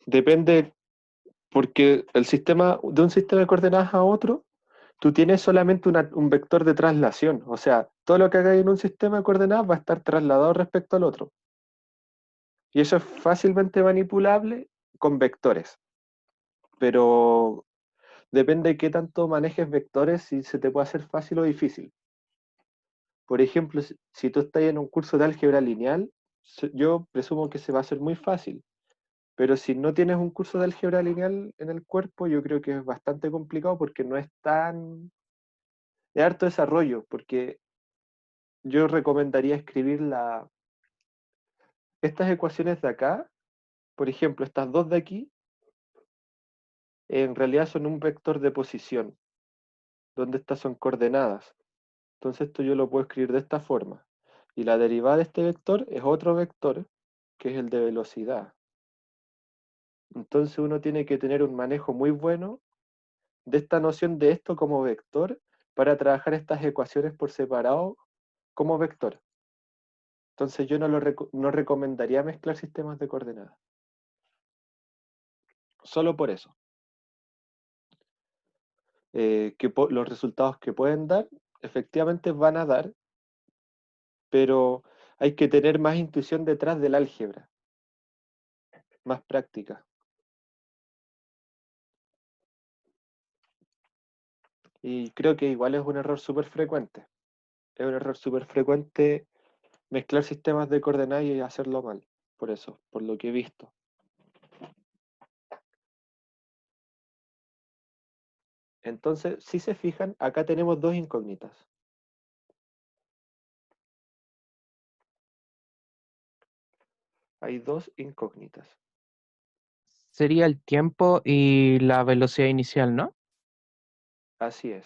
Depende, porque de un sistema de coordenadas a otro, tú tienes solamente un vector de traslación. O sea, todo lo que hagáis en un sistema de coordenadas va a estar trasladado respecto al otro. Y eso es fácilmente manipulable con vectores. Pero depende de qué tanto manejes vectores, si se te puede hacer fácil o difícil. Por ejemplo, si tú estás en un curso de álgebra lineal, yo presumo que se va a hacer muy fácil. Pero si no tienes un curso de álgebra lineal en el cuerpo, yo creo que es bastante complicado porque no es tan de harto desarrollo, porque yo recomendaría escribir estas ecuaciones de acá, por ejemplo, estas dos de aquí, en realidad son un vector de posición, donde estas son coordenadas. Entonces esto yo lo puedo escribir de esta forma. Y la derivada de este vector es otro vector, que es el de velocidad. Entonces uno tiene que tener un manejo muy bueno de esta noción de esto como vector para trabajar estas ecuaciones por separado como vector. Entonces yo no recomendaría mezclar sistemas de coordenadas. Solo por eso. Los resultados que pueden dar, efectivamente van a dar, pero hay que tener más intuición detrás del álgebra, más práctica. Y creo que igual es un error súper frecuente. Es un error súper frecuente mezclar sistemas de coordenadas y hacerlo mal. Por eso, por lo que he visto. Entonces, si se fijan, acá tenemos dos incógnitas. Hay dos incógnitas. Sería el tiempo y la velocidad inicial, ¿no? Así es.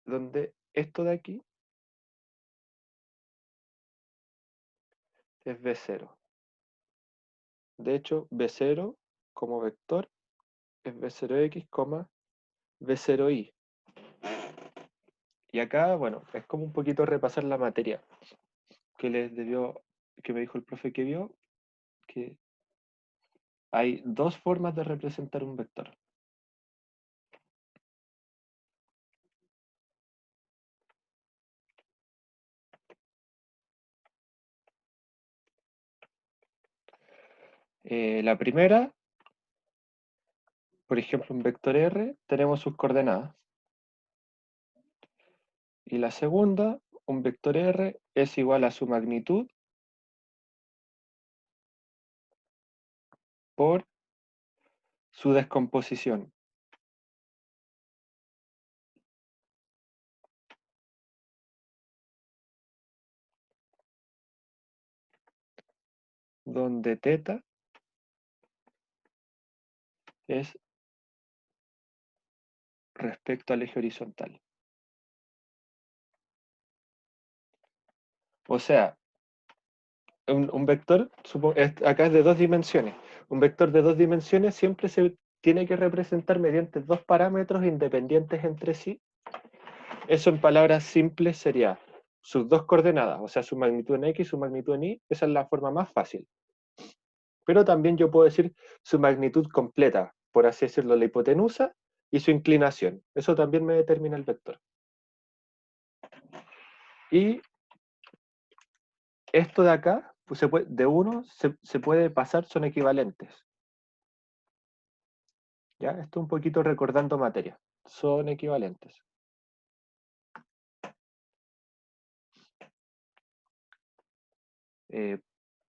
Donde esto de aquí es B0. De hecho, B0 como vector es B0x, B0y. Y acá, bueno, es como un poquito repasar la materia que me dijo el profe que vio, que hay dos formas de representar un vector. La primera, por ejemplo, un vector R, tenemos sus coordenadas. Y la segunda, un vector R es igual a su magnitud por su descomposición. Donde teta es respecto al eje horizontal. O sea, un vector, acá es de dos dimensiones. Un vector de dos dimensiones siempre se tiene que representar mediante dos parámetros independientes entre sí. Eso en palabras simples sería sus dos coordenadas, o sea, su magnitud en X y su magnitud en Y. Esa es la forma más fácil. Pero también yo puedo decir su magnitud completa, por así decirlo, la hipotenusa y su inclinación. Eso también me determina el vector. Y esto de acá, pues de uno se puede pasar, son equivalentes. ¿Ya? Esto un poquito recordando materia. Son equivalentes.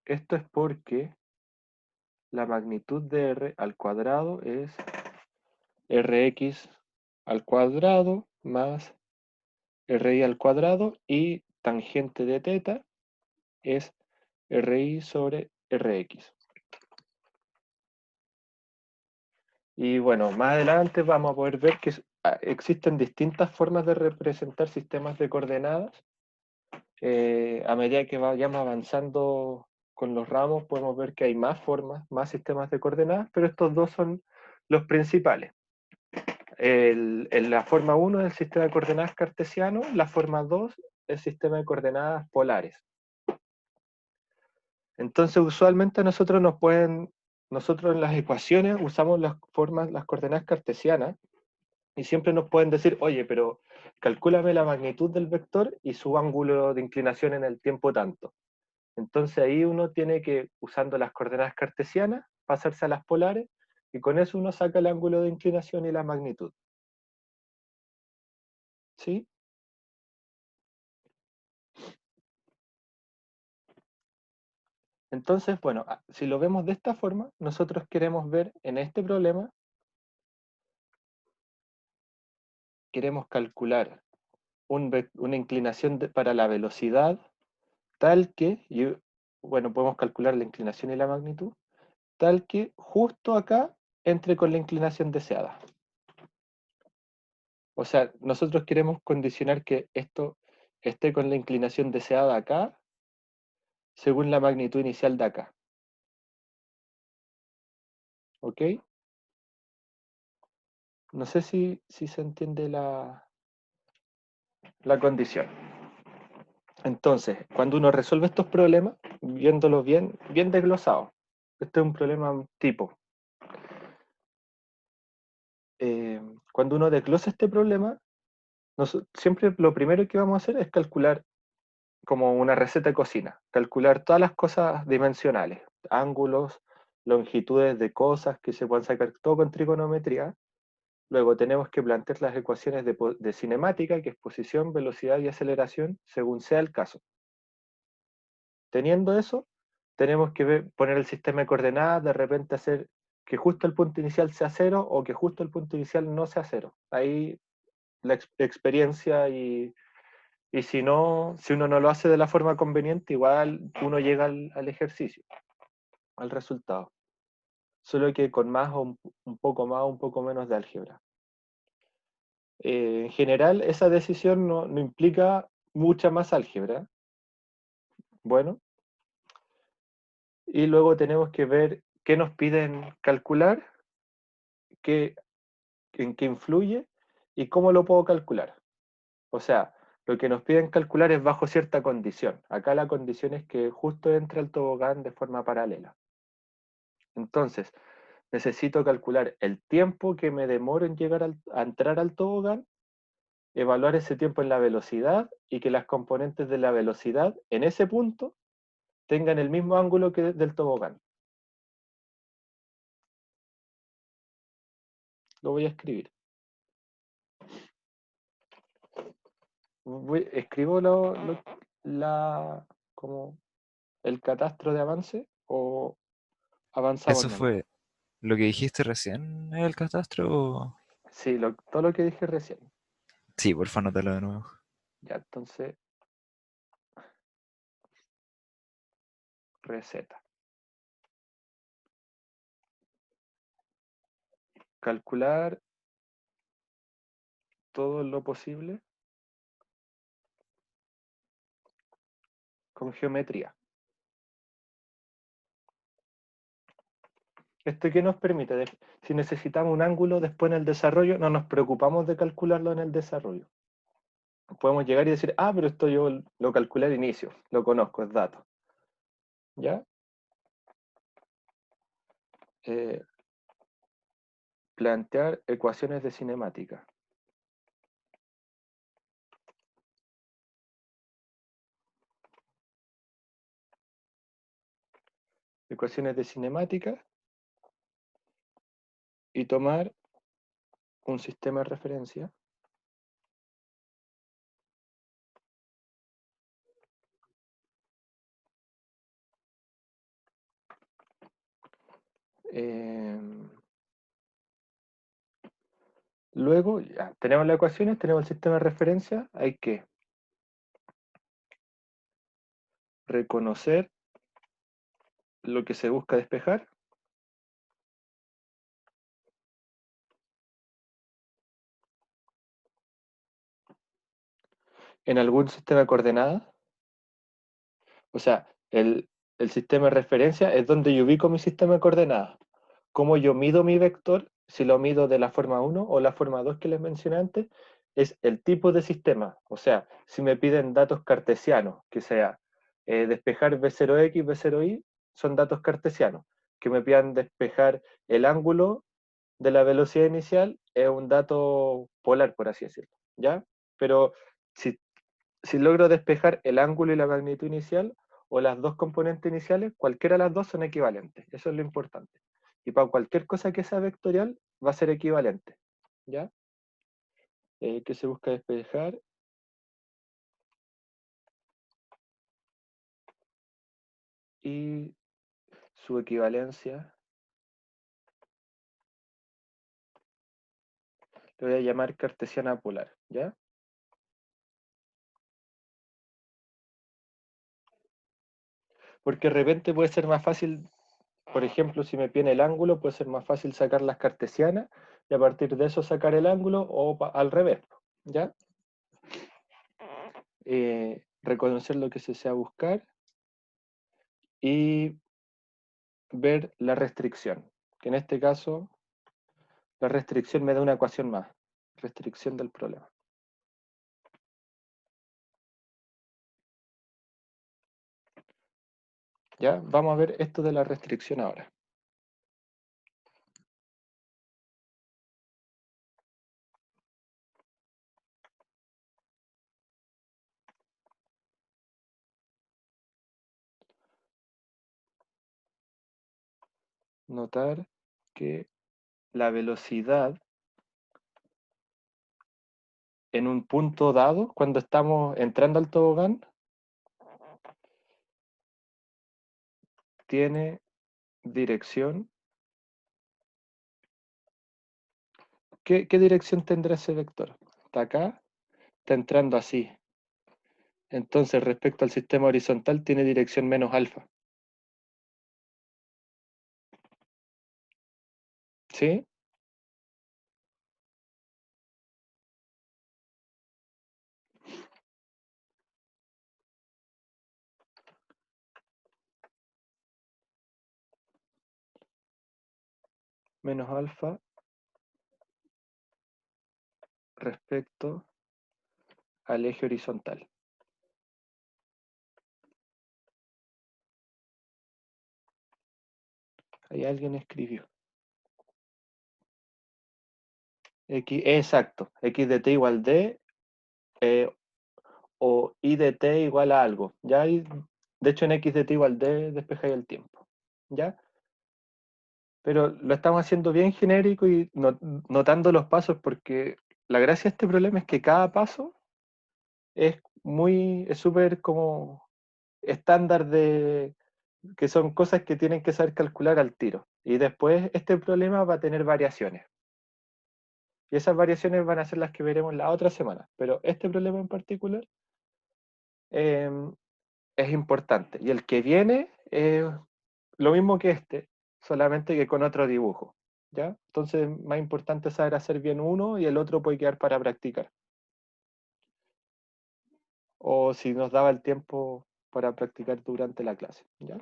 Esto es porque la magnitud de R al cuadrado es Rx al cuadrado más Ri al cuadrado y tangente de teta es Ri sobre Rx. Y bueno, más adelante vamos a poder ver que existen distintas formas de representar sistemas de coordenadas. A medida que vayamos avanzando con los ramos, podemos ver que hay más formas, más sistemas de coordenadas, pero estos dos son los principales. La forma 1 es el sistema de coordenadas cartesiano, la forma 2 es el sistema de coordenadas polares. Entonces, usualmente nosotros en las ecuaciones usamos las coordenadas cartesianas, y siempre nos pueden decir, oye, pero calcúlame la magnitud del vector y su ángulo de inclinación en el tiempo tanto. Entonces ahí uno tiene que, usando las coordenadas cartesianas, pasarse a las polares, y con eso uno saca el ángulo de inclinación y la magnitud. ¿Sí? Entonces, bueno, si lo vemos de esta forma, nosotros queremos ver en este problema, queremos calcular una inclinación para la velocidad tal que, bueno, podemos calcular la inclinación y la magnitud, tal que justo acá entre con la inclinación deseada. O sea, nosotros queremos condicionar que esto esté con la inclinación deseada acá, según la magnitud inicial de acá. ¿Ok? No sé si se entiende la condición. Entonces, cuando uno resuelve estos problemas, viéndolos bien desglosados, este es un problema tipo. Cuando uno desglosa este problema, siempre lo primero que vamos a hacer es calcular como una receta de cocina, calcular todas las cosas dimensionales, ángulos, longitudes de cosas que se pueden sacar todo con trigonometría. Luego tenemos que plantear las ecuaciones de cinemática, que es posición, velocidad y aceleración, según sea el caso. Teniendo eso, tenemos que poner el sistema de coordenadas, de repente hacer que justo el punto inicial sea 0 o que justo el punto inicial no sea 0. Ahí la experiencia y si uno no lo hace de la forma conveniente, igual uno llega al ejercicio, al resultado. Solo que con más o un poco más o un poco menos de álgebra. En general, esa decisión no implica mucha más álgebra. Bueno, y luego tenemos que ver qué nos piden calcular, en qué influye y cómo lo puedo calcular. O sea, lo que nos piden calcular es bajo cierta condición. Acá la condición es que justo entre el tobogán de forma paralela. Entonces, necesito calcular el tiempo que me demoro en llegar a entrar al tobogán, evaluar ese tiempo en la velocidad y que las componentes de la velocidad en ese punto tengan el mismo ángulo que del tobogán. Lo voy a escribir. Escribo como el catastro de avance o avanzamos ¿Eso nomás. fue lo que dijiste recién, el catastro? Sí, todo lo que dije recién. Sí, porfa, anótalo de nuevo. Ya, entonces, receta. Calcular todo lo posible con geometría. ¿Esto qué nos permite? Si necesitamos un ángulo después en el desarrollo, no nos preocupamos de calcularlo en el desarrollo. Podemos llegar y decir, pero esto yo lo calculé al inicio, lo conozco, es dato. ¿Ya? Plantear ecuaciones de cinemática. Ecuaciones de cinemática y tomar un sistema de referencia luego, ya, tenemos las ecuaciones, tenemos el sistema de referencia, hay que reconocer lo que se busca despejar, en algún sistema de coordenadas. O sea, el sistema de referencia es donde yo ubico mi sistema de coordenadas. Cómo yo mido mi vector, si lo mido de la forma 1 o la forma 2 que les mencioné antes, es el tipo de sistema. O sea, si me piden datos cartesianos, que sea despejar B0X, B0Y, son datos cartesianos. Que me pidan despejar el ángulo de la velocidad inicial es un dato polar, por así decirlo, ¿ya? Pero si, si logro despejar el ángulo y la magnitud inicial, o las dos componentes iniciales, cualquiera de las dos son equivalentes. Eso es lo importante. Y para cualquier cosa que sea vectorial, va a ser equivalente, ¿ya? ¿Qué se busca despejar? Y su equivalencia, le voy a llamar cartesiana polar, ¿ya? Porque de repente puede ser más fácil, por ejemplo, si me piden el ángulo, puede ser más fácil sacar las cartesianas y a partir de eso sacar el ángulo o al revés, ¿ya? Reconocer lo que se desea buscar y ver la restricción, que en este caso la restricción me da una ecuación más, restricción del problema. ¿Ya? Vamos a ver esto de la restricción ahora. Notar que la velocidad en un punto dado, cuando estamos entrando al tobogán, tiene dirección. ¿Qué dirección tendrá ese vector? Está acá, está entrando así. Entonces, respecto al sistema horizontal, tiene dirección menos alfa. ¿Sí? Menos alfa respecto al eje horizontal. Ahí alguien escribió. X, exacto. X de t igual d o y de t igual a algo. ¿Ya? De hecho, en x de t igual d despejáis el tiempo. ¿Ya? Pero lo estamos haciendo bien genérico y notando los pasos porque la gracia de este problema es que cada paso es súper como estándar de que son cosas que tienen que saber calcular al tiro. Y después este problema va a tener variaciones. Y esas variaciones van a ser las que veremos la otra semana. Pero este problema en particular es importante. Y el que viene es lo mismo que este, solamente que con otro dibujo. ¿Ya? Entonces, más importante saber hacer bien uno y el otro puede quedar para practicar. O si nos daba el tiempo para practicar durante la clase. ¿Ya?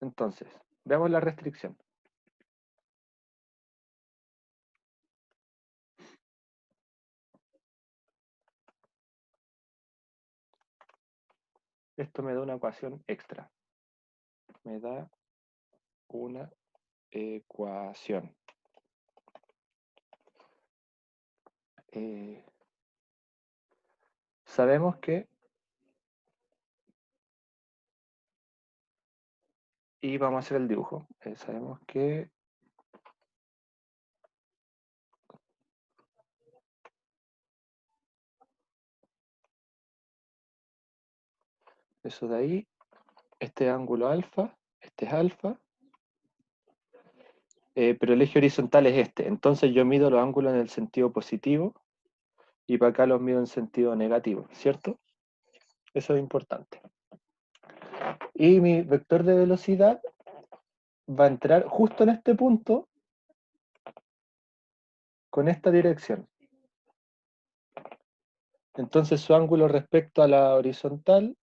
Entonces, veamos la restricción. Esto me da una ecuación extra. Me da una ecuación. Sabemos que, y vamos a hacer el dibujo, sabemos que eso de ahí, este ángulo alfa, este es alfa, pero el eje horizontal es este. Entonces yo mido los ángulos en el sentido positivo y para acá los mido en sentido negativo, ¿cierto? Eso es importante. Y mi vector de velocidad va a entrar justo en este punto con esta dirección. Entonces su ángulo respecto a la horizontal,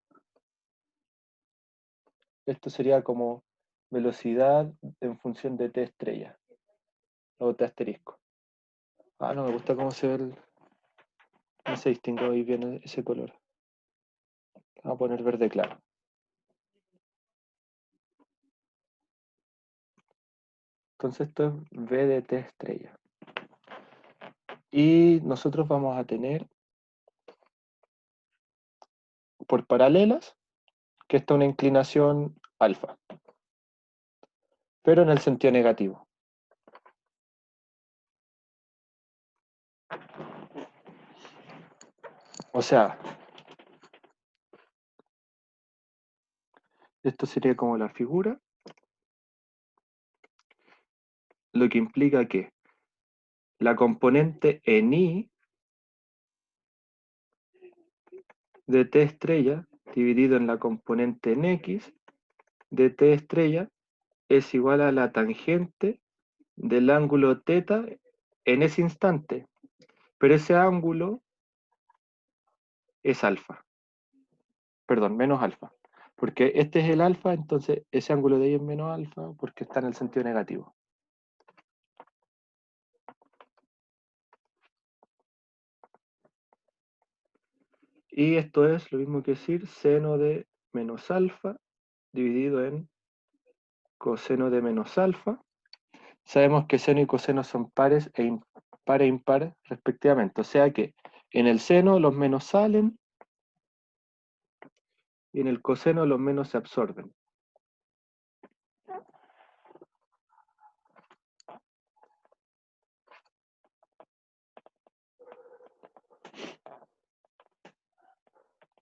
esto sería como velocidad en función de t estrella, o t asterisco. Ah, no me gusta cómo se ve no se distingue muy bien ese color. Vamos a poner verde claro. Entonces esto es V de T estrella. Y nosotros vamos a tener por paralelas que esta es una inclinación alfa, pero en el sentido negativo. O sea, esto sería como la figura, lo que implica que la componente en I de T estrella dividido en la componente en X de T estrella es igual a la tangente del ángulo θ en ese instante, pero ese ángulo es alfa, perdón, menos alfa, porque este es el alfa, entonces ese ángulo de ahí es menos alfa porque está en el sentido negativo. Y esto es lo mismo que decir seno de menos alfa dividido en coseno de menos alfa. Sabemos que seno y coseno son pares e impar respectivamente, o sea que en el seno los menos salen y en el coseno los menos se absorben.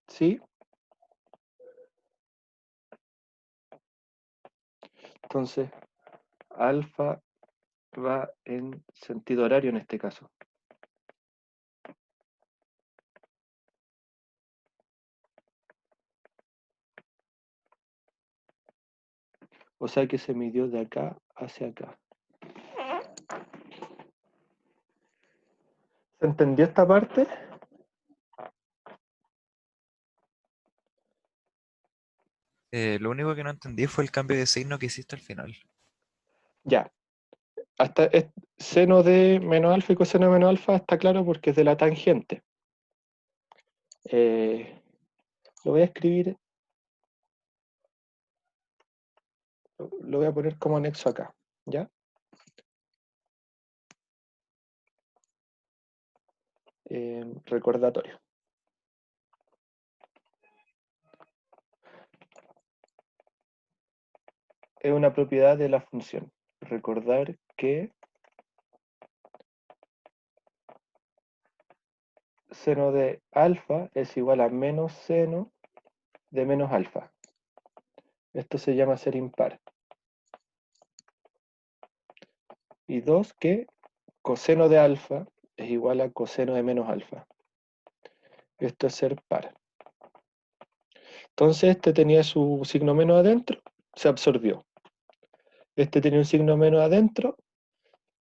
¿Sí? Entonces, alfa va en sentido horario en este caso. O sea que se midió de acá hacia acá. ¿Se entendió esta parte? Lo único que no entendí fue el cambio de signo que hiciste al final. Ya. Hasta seno de menos alfa y coseno de menos alfa está claro porque es de la tangente. Lo voy a escribir, lo voy a poner como anexo acá, ¿ya? Recordatorio. Es una propiedad de la función. Recordar que seno de alfa es igual a menos seno de menos alfa. Esto se llama ser impar. Y dos, que coseno de alfa es igual a coseno de menos alfa. Esto es ser par. Entonces este tenía su signo menos adentro, se absorbió. Este tenía un signo menos adentro,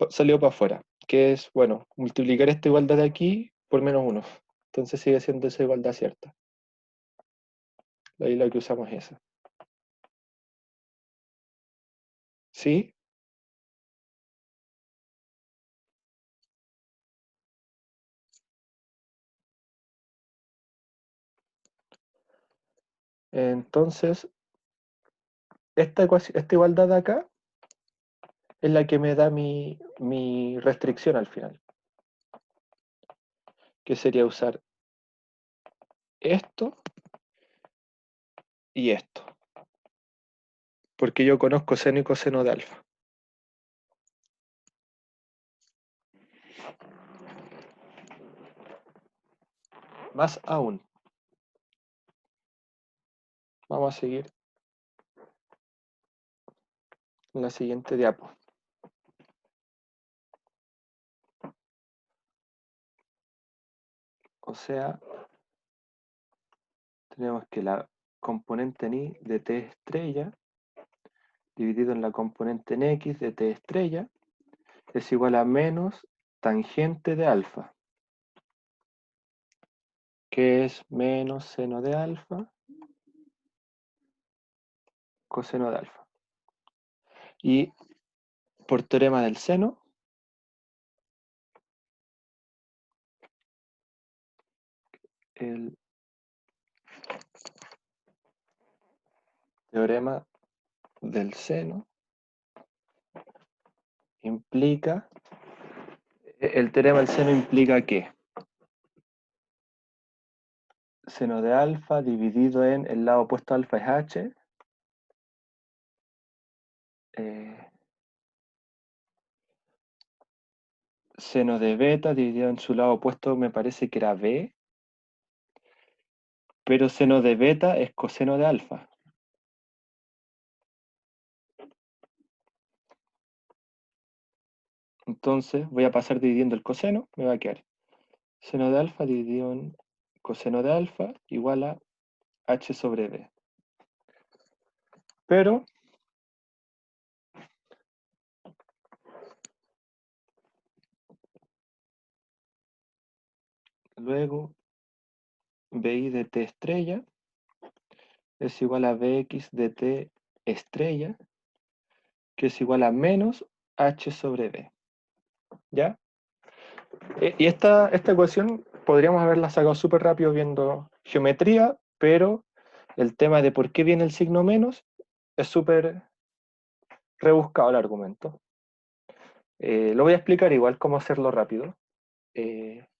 salió para afuera. Que es, bueno, multiplicar esta igualdad de aquí por menos 1. Entonces sigue siendo esa igualdad cierta. Ahí la que usamos es esa. ¿Sí? Entonces, esta igualdad de acá es la que me da mi restricción al final. Que sería usar esto y esto. Porque yo conozco seno y coseno de alfa. Más aún, vamos a seguir en la siguiente diapo. O sea, tenemos que la componente en I de T estrella dividido en la componente en X de T estrella es igual a menos tangente de alfa, que es menos seno de alfa coseno de alfa. Y por teorema del seno, el teorema del seno implica, el teorema del seno implica que seno de alfa dividido en el lado opuesto a alfa es h, seno de beta dividido en su lado opuesto me parece que era b, pero seno de beta es coseno de alfa. Entonces voy a pasar dividiendo el coseno, me va a quedar seno de alfa dividido en coseno de alfa igual a h sobre b. Pero luego bi de t estrella es igual a bx de t estrella, que es igual a menos h sobre b. ¿Ya? Y esta ecuación podríamos haberla sacado súper rápido viendo geometría, pero el tema de por qué viene el signo menos es súper rebuscado el argumento. Lo voy a explicar igual cómo hacerlo rápido,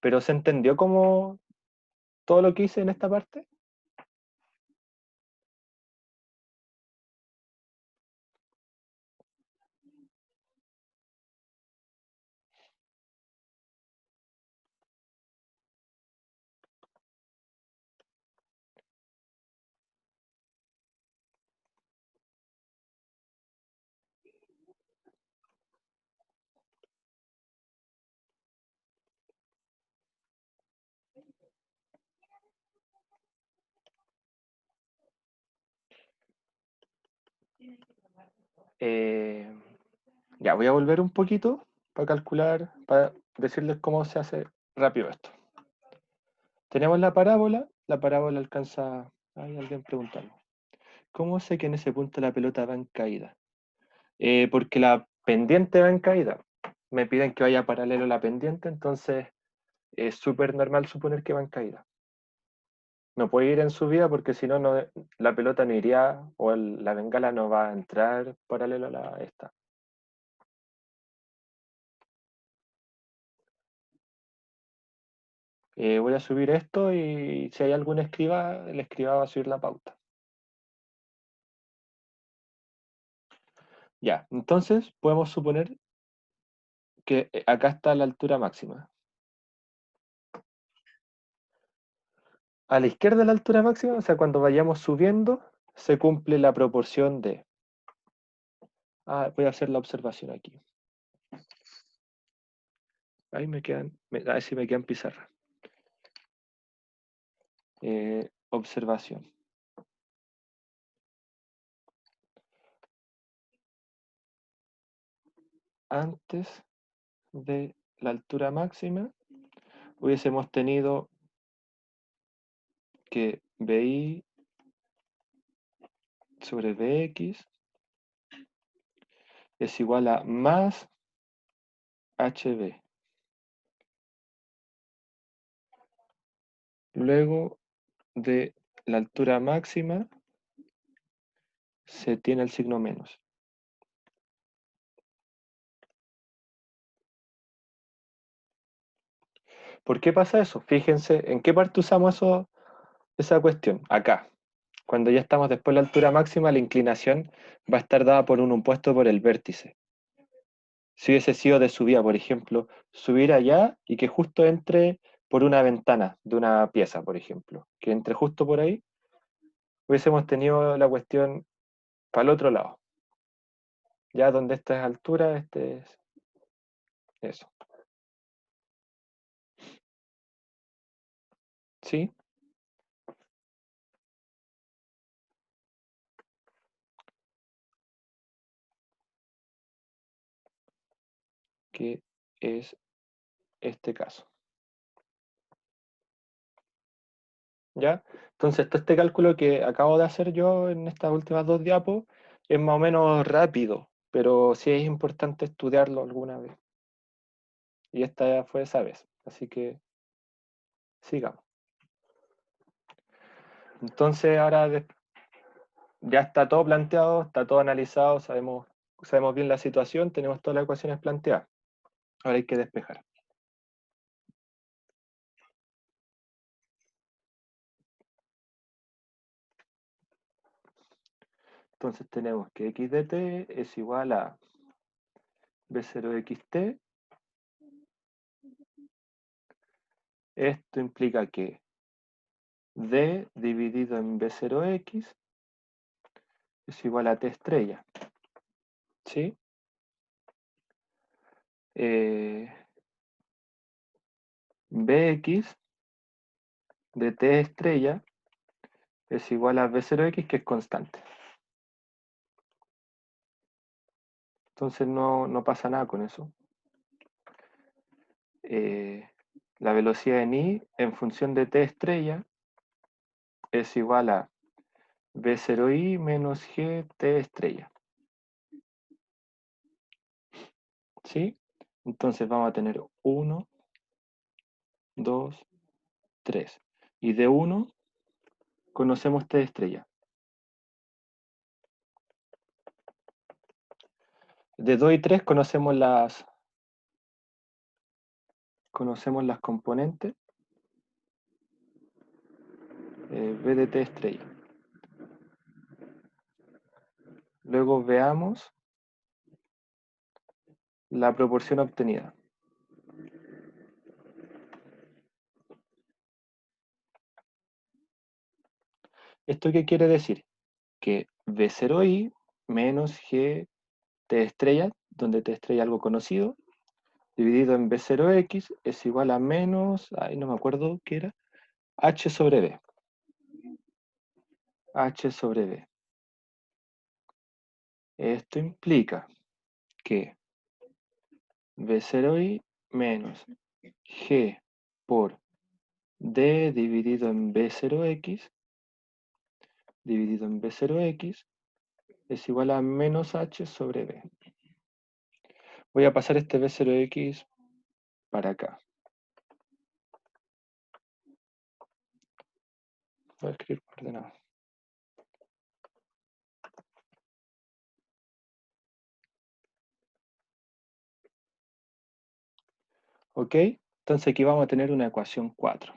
pero ¿se entendió cómo todo lo que hice en esta parte? Ya, voy a volver un poquito para calcular, para decirles cómo se hace rápido esto. Tenemos la parábola alcanza... Hay alguien preguntando. ¿Cómo sé que en ese punto la pelota va en caída? Porque la pendiente va en caída. Me piden que vaya paralelo a la pendiente, entonces es súper normal suponer que va en caída. No puede ir en subida porque si no, la pelota no iría o la bengala no va a entrar paralelo a esta. Voy a subir esto y si hay algún escriba, el escriba va a subir la pauta. Ya, entonces podemos suponer que acá está la altura máxima. A la izquierda de la altura máxima, o sea, cuando vayamos subiendo, se cumple la proporción de... voy a hacer la observación aquí. Ahí me quedan, a ver si me quedan pizarra. Observación. Antes de la altura máxima, hubiésemos tenido que BI sobre BX es igual a más HB. Luego de la altura máxima se tiene el signo menos. ¿Por qué pasa eso? Fíjense, ¿en qué parte usamos esa cuestión? Acá. Cuando ya estamos después de la altura máxima, la inclinación va a estar dada por un opuesto por el vértice. Si hubiese sido de subida, por ejemplo, subir allá y que justo entre por una ventana de una pieza, por ejemplo, que entre justo por ahí, hubiésemos tenido la cuestión para el otro lado. Ya donde esta es altura, este es eso. ¿Sí? Que es este caso. ¿Ya? Entonces, todo este cálculo que acabo de hacer yo en estas últimas dos diapos es más o menos rápido, pero sí es importante estudiarlo alguna vez. Y esta fue esa vez, así que sigamos. Entonces, ahora ya está todo planteado, está todo analizado, sabemos sabemos bien la situación, tenemos todas las ecuaciones planteadas. Ahora hay que despejar. Entonces tenemos que x de t es igual a b0xt. Esto implica que d dividido en b0x es igual a t estrella. ¿Sí? Bx de t estrella es igual a b0x, que es constante. Entonces no pasa nada con eso. La velocidad en i en función de t estrella es igual a b0i menos g t estrella. ¿Sí? Entonces vamos a tener 1, 2, 3. Y de 1 conocemos t estrella. De 2 y 3 conocemos las componentes b de t estrella. Luego veamos la proporción obtenida. ¿Esto qué quiere decir? Que b0i menos g t estrella, donde t estrella es algo conocido, dividido en b0x es igual a menos, no me acuerdo qué era, h sobre b. H sobre b. Esto implica que b0i menos g por d dividido en b0x es igual a menos h sobre b. Voy a pasar este b0x para acá. Voy a escribir ordenado. ¿Ok? Entonces aquí vamos a tener una ecuación 4.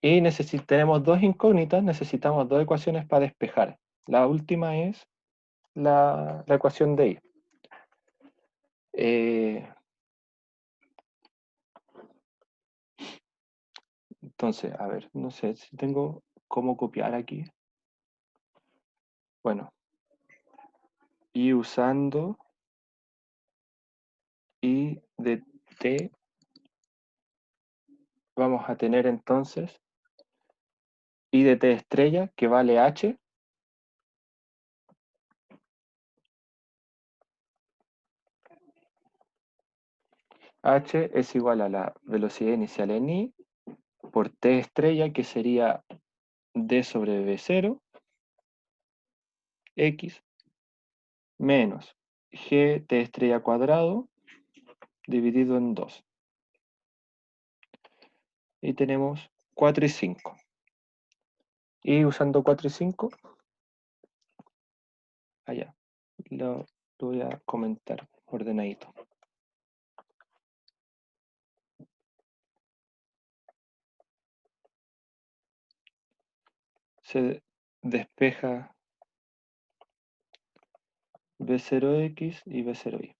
Y tenemos dos incógnitas, necesitamos dos ecuaciones para despejar. La última es la ecuación de I. Entonces, a ver, no sé si tengo cómo copiar aquí. Bueno, y usando I de t, vamos a tener entonces I de t estrella, que vale h. H es igual a la velocidad inicial en I por t estrella, que sería d sobre v0, x, menos g t estrella cuadrado dividido en 2. Y tenemos 4 y 5. Y usando 4 y 5, allá, lo voy a comentar ordenadito. Se despeja b0x y b0y.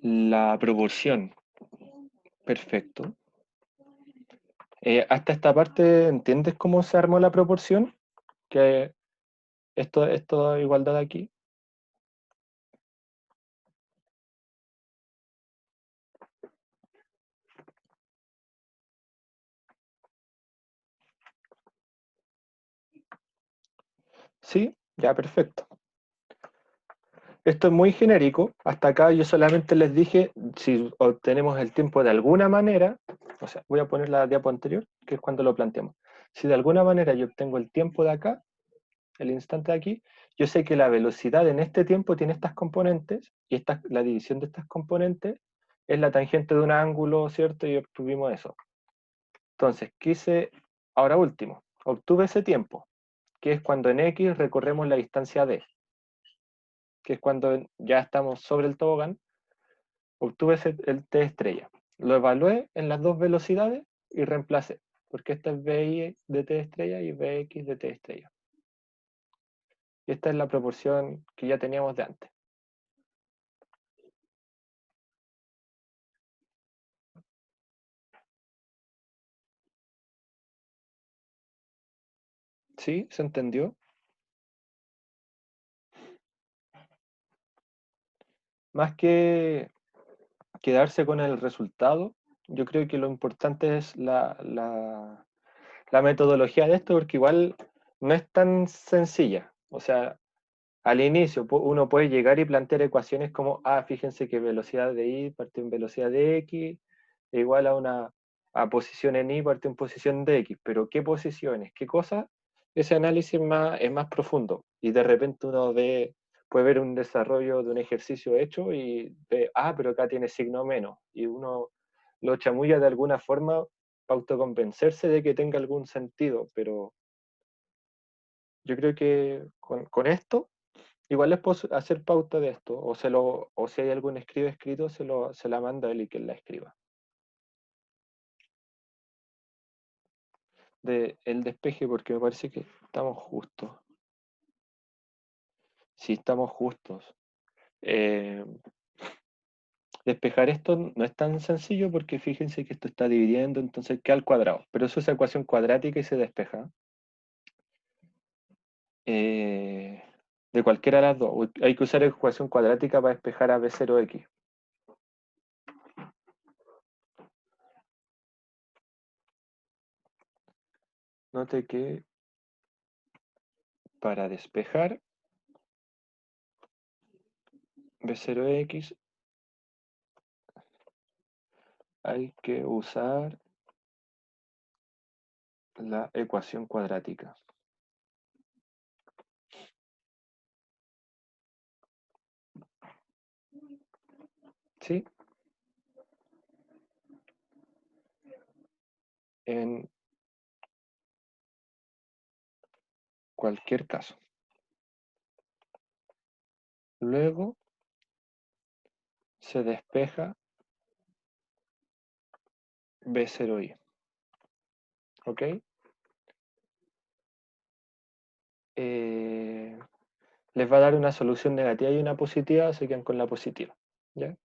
La proporción. Perfecto. Hasta esta parte, ¿entiendes cómo se armó la proporción? Que esto es igualdad aquí. Sí, ya, perfecto. Esto es muy genérico. Hasta acá yo solamente les dije, si obtenemos el tiempo de alguna manera, o sea, voy a poner la diapo anterior, que es cuando lo planteamos. Si de alguna manera yo obtengo el tiempo de acá, el instante de aquí, yo sé que la velocidad en este tiempo tiene estas componentes, y la división de estas componentes es la tangente de un ángulo, ¿cierto? Y obtuvimos eso. Entonces, ahora último, obtuve ese tiempo, que es cuando en X recorremos la distancia D, que es cuando ya estamos sobre el tobogán, obtuve el T estrella. Lo evalué en las dos velocidades y reemplacé, porque esta es BI de T estrella y BX de T estrella. Y esta es la proporción que ya teníamos de antes. ¿Sí? ¿Se entendió? Más que quedarse con el resultado, yo creo que lo importante es la metodología de esto, porque igual no es tan sencilla. O sea, al inicio uno puede llegar y plantear ecuaciones como, fíjense que velocidad de y parte en velocidad de x, e igual a posición en y parte en posición de x, pero ¿qué posiciones? ¿Qué cosas? Ese análisis es más profundo, y de repente uno puede ver un desarrollo de un ejercicio hecho y ve, pero acá tiene signo menos, y uno lo chamulla de alguna forma para autoconvencerse de que tenga algún sentido, pero yo creo que con esto igual les puedo hacer pauta de esto, o si hay algún escrito, se la manda a él y que él la escriba. El despeje, porque me parece que estamos justos. Sí, estamos justos. Despejar esto no es tan sencillo porque fíjense que esto está dividiendo, entonces queda al cuadrado. Pero eso es ecuación cuadrática y se despeja. De cualquiera de las dos. Hay que usar ecuación cuadrática para despejar a B0x. Note que para despejar B0x hay que usar la ecuación cuadrática. ¿Sí? En cualquier caso. Luego se despeja B0i. ¿Ok? Les va a dar una solución negativa y una positiva, se quedan con la positiva. ¿Ya?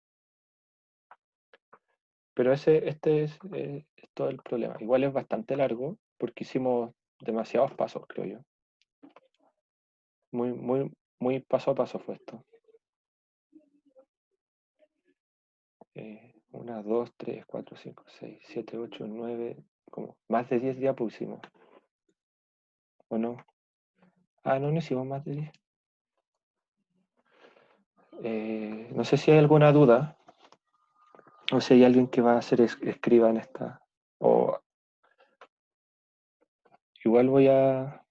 Pero este es todo el problema. Igual es bastante largo porque hicimos demasiados pasos, creo yo. Muy paso a paso fue esto. 1, 2, 3, 4, 5, 6, 7, 8, 9, como más de 10 días pusimos. ¿O no? No hicimos más de 10. No sé si hay alguna duda, o si hay alguien que va a ser escriba en esta. O igual voy a